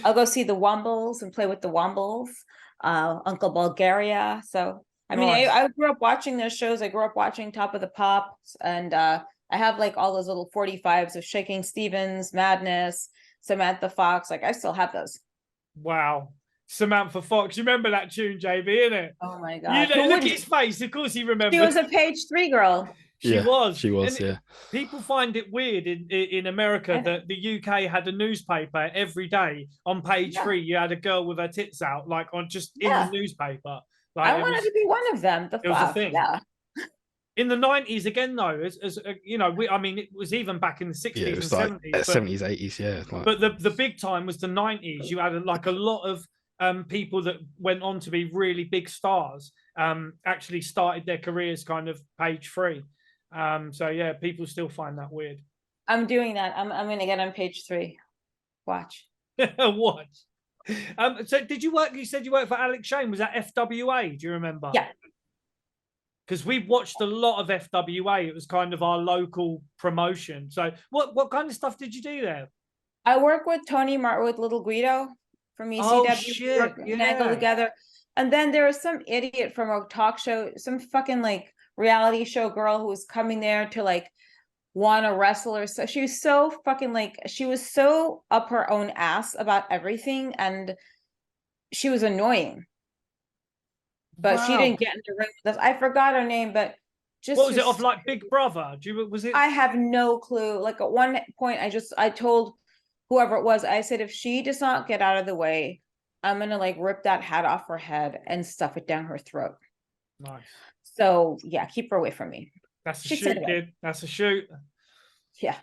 I'll go see the Wombles and play with the Wombles, Uncle Bulgaria. So, I mean, Nice. I grew up watching those shows. I grew up watching Top of the Pops, and I have like all those little 45s of Shaking Stevens, Madness, Samantha Fox. Like I still have those. Wow. Samantha Fox, you remember that tune, JB, innit? Oh my god! Look at his face. Of course, he remembers. She was a page 3 girl. She was. Yeah. People find it weird in America that the UK had a newspaper every day. On page 3, you had a girl with her tits out, like in the newspaper. Like, I wanted to be one of them. It was a thing. Yeah. In the 90s, again, though, as you know, I mean, it was even back in the 60s and 70s. 70s, 80s, yeah. But the big time was the 90s. You had like a lot of people that went on to be really big stars actually started their careers kind of page 3. So yeah, people still find that weird. I'm doing that. I'm gonna get on page 3. Watch. Watch. So did you work? You said you worked for Alex Shane. Was that FWA? Do you remember? Yeah. Because we watched a lot of FWA. It was kind of our local promotion. So what kind of stuff did you do there? I work with Tony Martin with Little Guido from ECW. Oh, shit. And I go together. And then there was some idiot from a talk show, some fucking like reality show girl who was coming there to like want to wrestle or so. She was so fucking like, she was so up her own ass about everything, and she was annoying. But she didn't get in the ring with us. I forgot her name, but just what was it off like Big Brother? Was it? I have no clue. Like at one point, I told whoever it was, I said, if she does not get out of the way, I'm gonna like rip that hat off her head and stuff it down her throat. Nice. So yeah, keep her away from me. That's a shoot, kid. That's a shoot. Yeah.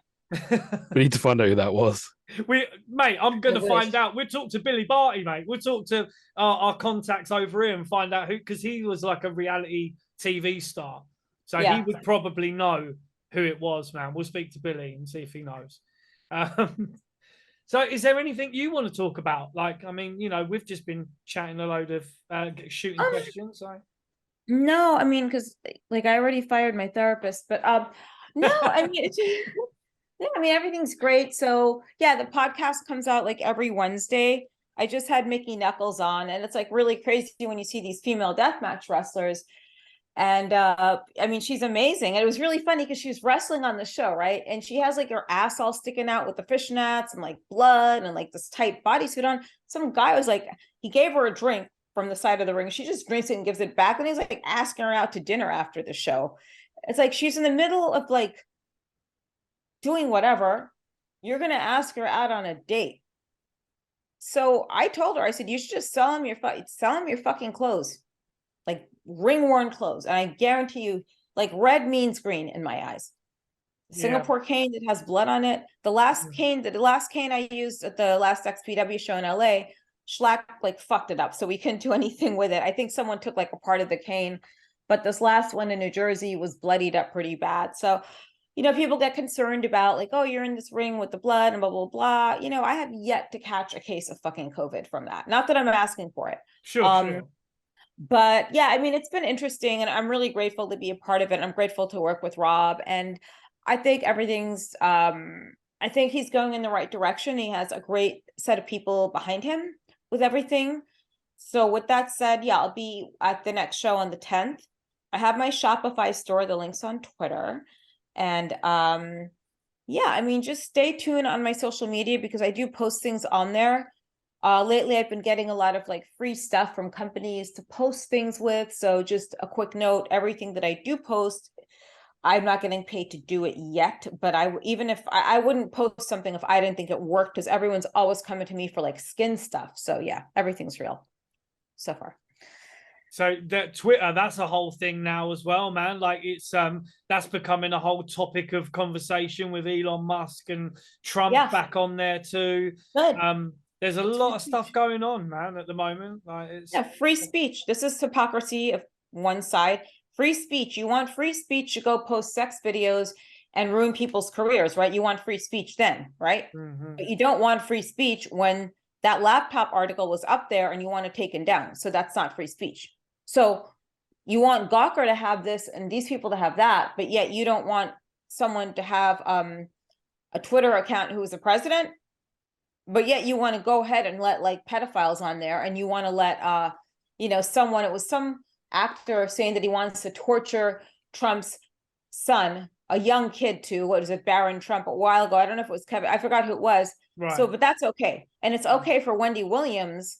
We need to find out who that was. Mate, I'm gonna find out. We'll talk to Billy Barty, mate. We'll talk to our contacts over here and find out who, because he was like a reality TV star. So he would probably know who it was, man. We'll speak to Billy and see if he knows. So is there anything you want to talk about? Like, I mean, you know, we've just been chatting a load of shooting questions. So. No, I mean, because like I already fired my therapist, but no, I mean, yeah, I mean, everything's great. So yeah, the podcast comes out like every Wednesday. I just had Mickey Knuckles on, and it's like really crazy when you see these female deathmatch wrestlers. And I mean, she's amazing. And it was really funny because she was wrestling on the show, right? And she has like her ass all sticking out with the fishnets and like blood and like this tight bodysuit on. Some guy was like, he gave her a drink from the side of the ring. She just drinks it and gives it back. And he's like asking her out to dinner after the show. It's like she's in the middle of like doing whatever. You're going to ask her out on a date. So I told her, I said, you should just sell him your fucking clothes, like ring worn clothes. And I guarantee you, like red means green in my eyes. Singapore cane that has blood on it. The last cane I used at the last XPW show in LA, Schlack like fucked it up. So we couldn't do anything with it. I think someone took like a part of the cane, but this last one in New Jersey was bloodied up pretty bad. So, people get concerned about like, oh, you're in this ring with the blood and blah, blah, blah. I have yet to catch a case of fucking COVID from that. Not that I'm asking for it. Sure. But yeah, I mean, it's been interesting and I'm really grateful to be a part of it. I'm grateful to work with Rob, and I think I think he's going in the right direction. He has a great set of people behind him with everything. So with that said, yeah, I'll be at the next show on the 10th. I have my Shopify store, the link's on Twitter. And yeah, I mean, just stay tuned on my social media because I do post things on there. Lately, I've been getting a lot of like free stuff from companies to post things with. So just a quick note, everything that I do post, I'm not getting paid to do it yet, but even if I wouldn't post something if I didn't think it worked, because everyone's always coming to me for like skin stuff. So yeah, everything's real so far. So that Twitter, that's a whole thing now as well, man. Like it's that's becoming a whole topic of conversation with Elon Musk and Trump back on there too. Good. There's a lot of stuff going on, man, at the moment. Like it's free speech. This is hypocrisy of one side. Free speech. You want free speech to go post sex videos and ruin people's careers, right? You want free speech then, right? But you don't want free speech when that laptop article was up there and you want it taken down. So that's not free speech. So you want Gawker to have this and these people to have that, but yet you don't want someone to have a Twitter account who is a president, but yet you want to go ahead and let like pedophiles on there, and you want to let someone, it was some actor saying that he wants to torture Trump's son, a young kid too. What is it, Barron Trump a while ago? I don't know if it was Kevin, I forgot who it was. right. So, but that's okay. And it's okay for Wendy Williams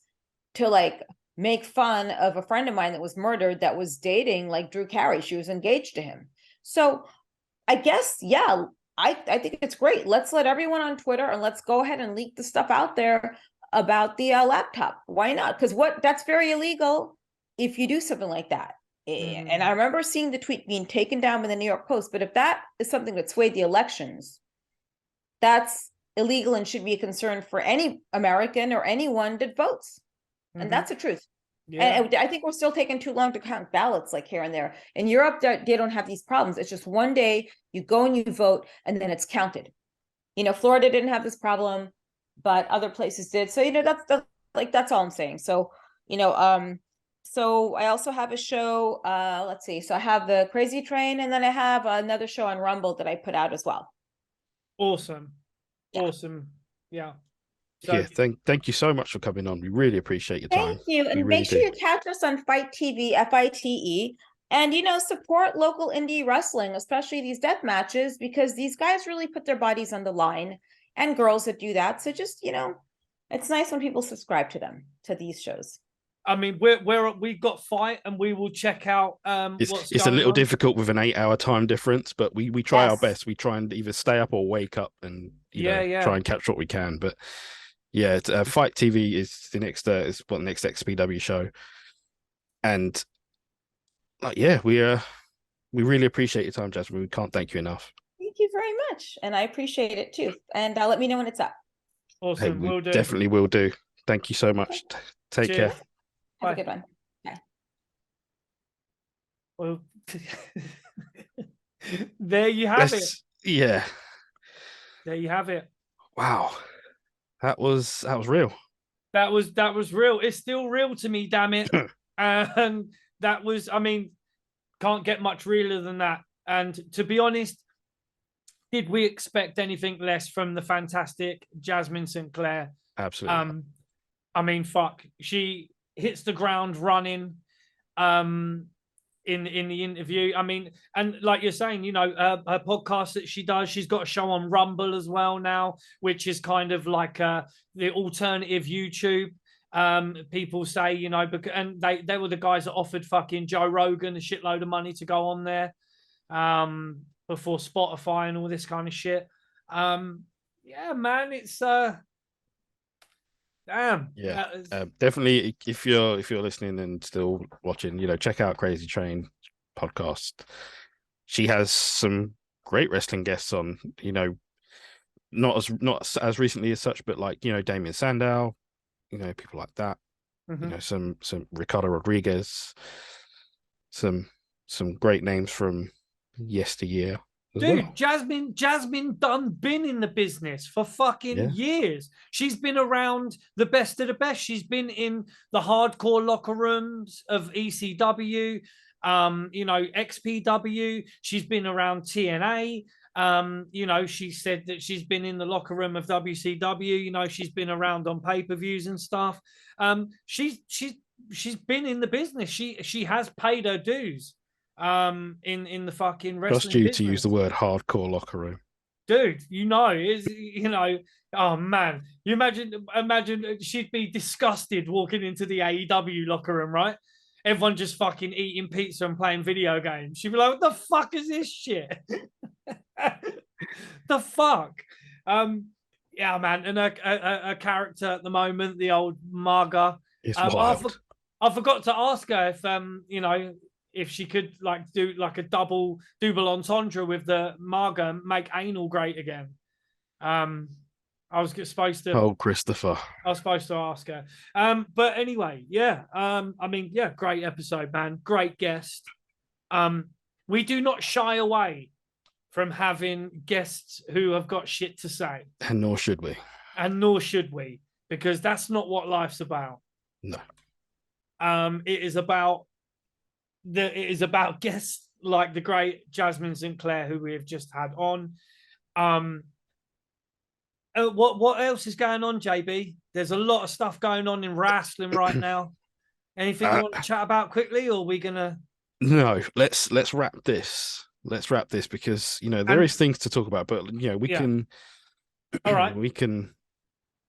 to like make fun of a friend of mine that was murdered that was dating like Drew Carey. She was engaged to him. So I guess, yeah, I think it's great. Let's let everyone on Twitter and let's go ahead and leak the stuff out there about the laptop. Why not? Because that's very illegal if you do something like that. And I remember seeing the tweet being taken down by the New York Post, but if that is something that swayed the elections, that's illegal and should be a concern for any American or anyone that votes. And that's the truth. And I think we're still taking too long to count ballots like here and there. In Europe, they don't have these problems. It's just one day you go and you vote and then it's counted. Florida didn't have this problem, but other places did. So, that's all I'm saying. So, so I also have a show, let's see. So I have the Crazy Train, and then I have another show on Rumble that I put out as well. Awesome. Yeah. Awesome. Yeah. So, yeah, thank you so much for coming on. We really appreciate your time. Thank you. And make sure you catch us on Fight TV, FITE. And, support local indie wrestling, especially these death matches, because these guys really put their bodies on the line, and girls that do that. So just, it's nice when people subscribe to them, to these shows. I mean, we've got Fight, and we will check out it's a little difficult with an 8-hour time difference, but we try our best. We try and either stay up or wake up and try and catch what we can. But yeah, Fight TV is the next next XPW show, and we really appreciate your time, Jasmin. We can't thank you enough. Thank you very much, and I appreciate it too. And let me know when it's up. Awesome, we will do. Definitely will do. Thank you so much. Okay. Take care. Have a good one. Bye. Well, there you have it. Yeah. There you have it. Wow. That was real. That was real. It's still real to me, damn it. And that was, I mean, can't get much realer than that. And to be honest, did we expect anything less from the fantastic Jasmin St Claire? Absolutely. I mean, fuck. She hits the ground running in the interview. I mean, and like you're saying, her podcast that she does, she's got a show on Rumble as well now, which is kind of like the alternative YouTube. People say, and they were the guys that offered fucking Joe Rogan a shitload of money to go on there before Spotify and all this kind of shit. Yeah, man, it's Damn. Yeah, That is- definitely. If you're listening and still watching, check out Crazy Train podcast. She has some great wrestling guests on. Not as recently as such, but like Damien Sandow, people like that. Mhm. Some Ricardo Rodriguez, some great names from yesteryear as Dude, well. Jasmine done been in the business for fucking Yeah. years. She's been around the best of the best. She's been in the hardcore locker rooms of ECW, XPW. She's been around TNA. She said that she's been in the locker room of WCW. She's been around on pay-per-views and stuff. She's been in the business. She has paid her dues in the fucking Trust wrestling you to use business. the word hardcore locker room. Dude, oh man, you imagine she'd be disgusted walking into the AEW locker room, right? Everyone just fucking eating pizza and playing video games. She'd be like, what the fuck is this shit? The fuck? Yeah, man. And a character at the moment, the old MAGA. It's I, wild. I forgot to ask her if she could like do like a double entendre with the MAGA and make anal great again. I was supposed to Oh, Christopher. ask her. But anyway, yeah. Yeah, great episode, man. Great guest. We do not shy away from having guests who have got shit to say. And nor should we. And nor should we, because that's not what life's about. No. It is about guests like the great Jasmin St Claire, who we have just had on. What else is going on, JB? There's a lot of stuff going on in wrestling right now. Anything you want to chat about quickly, or are we gonna? No, let's wrap this. Let's wrap this because there is things to talk about, but we can. All right. We can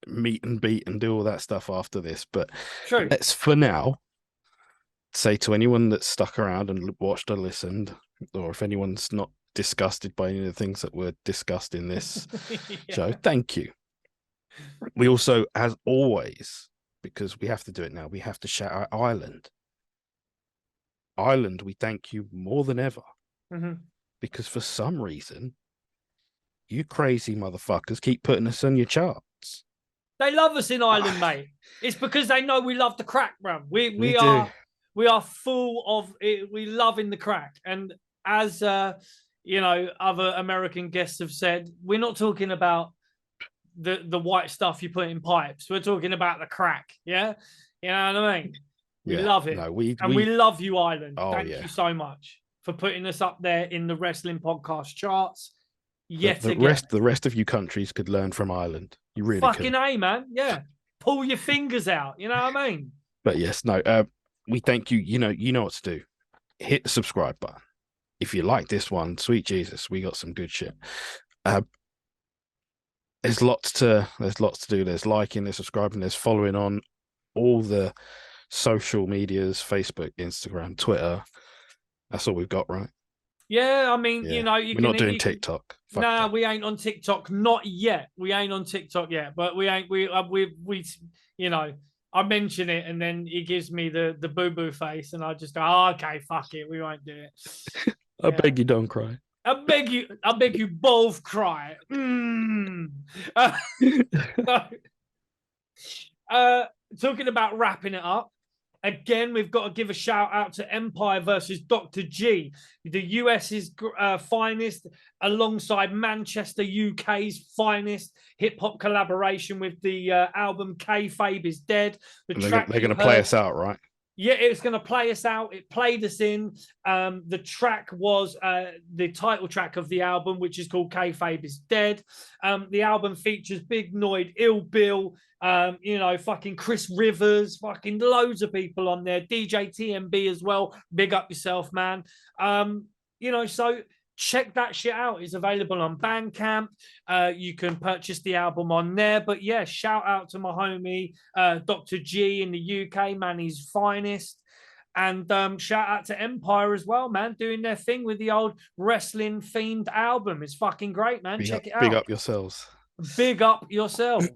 meet and beat and do all that stuff after this, but True. let's for now say to anyone that's stuck around and watched or listened, or if anyone's not disgusted by any of the things that were discussed in this show, thank you. We also, as always, because we have to do it now, we have to shout out Ireland. Ireland, we thank you more than ever. Because for some reason, you crazy motherfuckers keep putting us on your charts. They love us in Ireland, mate. It's because they know we love the crack, bro. We are full of it. We love in the crack. And as other American guests have said, we're not talking about the white stuff you put in pipes. We're talking about the crack. Yeah. You know what I mean? We love it. No, we love you, Ireland. Oh, Thank you so much for putting us up there in the wrestling podcast charts. The rest of you countries could learn from Ireland. You really fucking could. A, man. Yeah. Pull your fingers out. You know what I mean? But yes, no, we thank you. You know what to do. Hit the subscribe button. If you like this one, sweet Jesus, we got some good shit. There's lots to do. There's liking, there's subscribing, there's following on all the social medias, Facebook, Instagram, Twitter. That's all we've got, right? Yeah, I mean, Yeah. we're not doing TikTok. Fuck nah, that. we ain't on TikTok, not yet. We ain't on TikTok yet, but we I mention it and then he gives me the boo boo face, and I just go, oh, okay, fuck it, we won't do it. I beg you, don't cry. I beg you both cry. Talking about wrapping it up. Again, we've got to give a shout out to Empire versus Dr. G, the US's finest, alongside Manchester, UK's finest hip hop collaboration with the album Kayfabe is Dead. They're going to play us out, right? Yeah, it's going to play us out. It played us in. The track was the title track of the album, which is called Kayfabe is Dead. The album features Big Noid, Ill Bill, fucking Chris Rivers, fucking loads of people on there. DJ TMB as well. Big up yourself, man. So check that shit out. It's available on Bandcamp. You can purchase the album on there. But yeah, shout out to my homie Dr. G in the UK, man. He's finest. And shout out to Empire as well, man, doing their thing with the old wrestling themed album. It's fucking great, man. Check it out. Big up yourselves. Big up yourselves.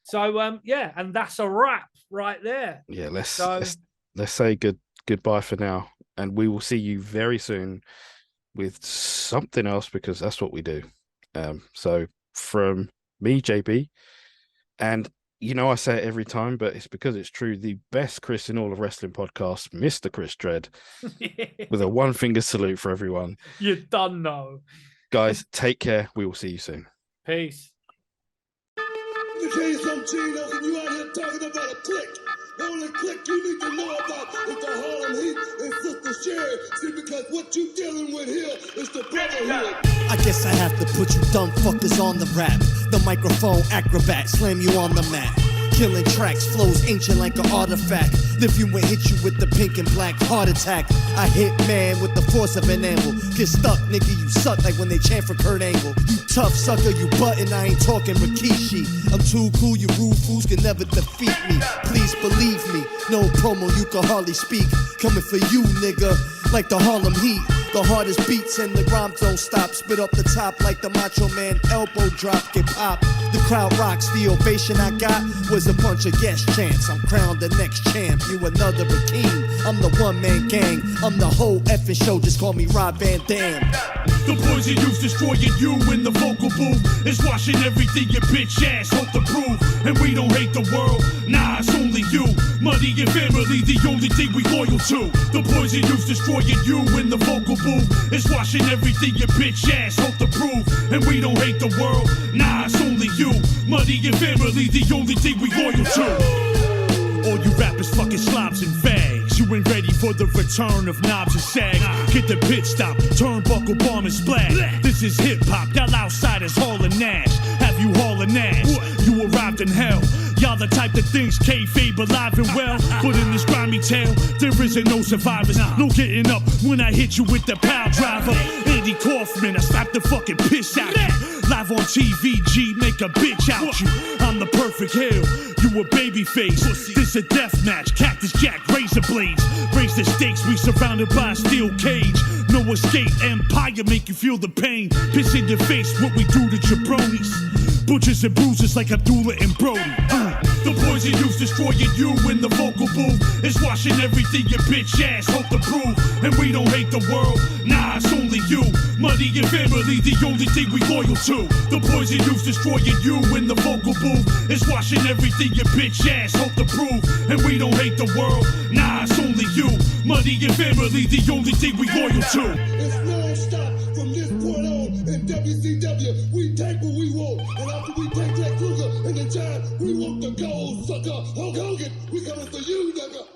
So yeah, and that's a wrap right there. Yeah, let's So let's say goodbye for now, and we will see you very soon with something else because that's what we do. So from me, JB, and I say it every time, but it's because it's true. The best Chris in all of wrestling podcasts, Mr. Chris Dredd, with a one finger salute for everyone. you done know. Guys, take care. We will see you soon. Peace. Let me tell you something, Chinos, and you out here talking about a clique. The only clique you need to know about is the Harlem Heat and Sister Sherry. See, because what you dealing with here is the brotherhood. I guess I have to put you dumb fuckers on the rap. The microphone acrobat, slam you on the mat. Killing tracks, flows ancient like an artifact. Lift you and hit you with the pink and black heart attack. I hit man with the force of an anvil. Get stuck, nigga, you suck like when they chant for Kurt Angle. You tough sucker, you button, I ain't talking Rikishi. I'm too cool, you rude fools can never defeat me. Please believe me, no promo, you can hardly speak. Coming for you, nigga, like the Harlem Heat. The hardest beats and the rhymes don't stop. Spit up the top like the Macho Man elbow drop, get pop. The crowd rocks, the ovation I got was a bunch of yes chants. I'm crowned the next champ, you another king. I'm the one-man gang, I'm the whole effing show, just call me Rob Van Dam. The poison you's destroying you in the vocal booth. Is washing everything your bitch ass hope to prove. And we don't hate the world, nah, it's only you. Money and family, the only thing we loyal to. The poison you's destroying you in the vocal booth. Is washing everything your bitch ass hope to prove. And we don't hate the world, nah, it's only you. Money and family, the only thing we loyal to. All you rappers fucking slobs and fags. You ain't ready for the return of knobs and sag. Get the pit stop, turnbuckle, bomb and splash. This is hip hop, y'all outsiders hauling Nash. Have you hauling Nash? You arrived in hell. Y'all the type that thinks kayfabe alive and well. But in this grimy tale, there isn't no survivors. No getting up when I hit you with the power driver. Andy Kaufman, I slap the fucking piss out you. Live on TV, G, make a bitch out you. I'm the perfect heel, you a baby face. This a death match, Cactus Jack, razor blades. Raise the stakes, we surrounded by a steel cage. No escape, empire make you feel the pain. Piss in your face, what we do to jabronis. Butchers and bruises like Abdullah and Brody. The poison you's destroying you in the vocal booth. Is washing everything your bitch ass hope to prove. And we don't hate the world, nah, it's only you. Money and family, the only thing we loyal to. The poison you's destroying you in the vocal booth. Is washing everything your bitch ass hope to prove. And we don't hate the world, nah, it's only you. Money and family, the only thing we loyal to. It's non-stop from this point on in WCW. We take what we want, and after we take that Kruger and the Giant, we want the gold, sucker. Hulk Hogan, we coming for you, nigga.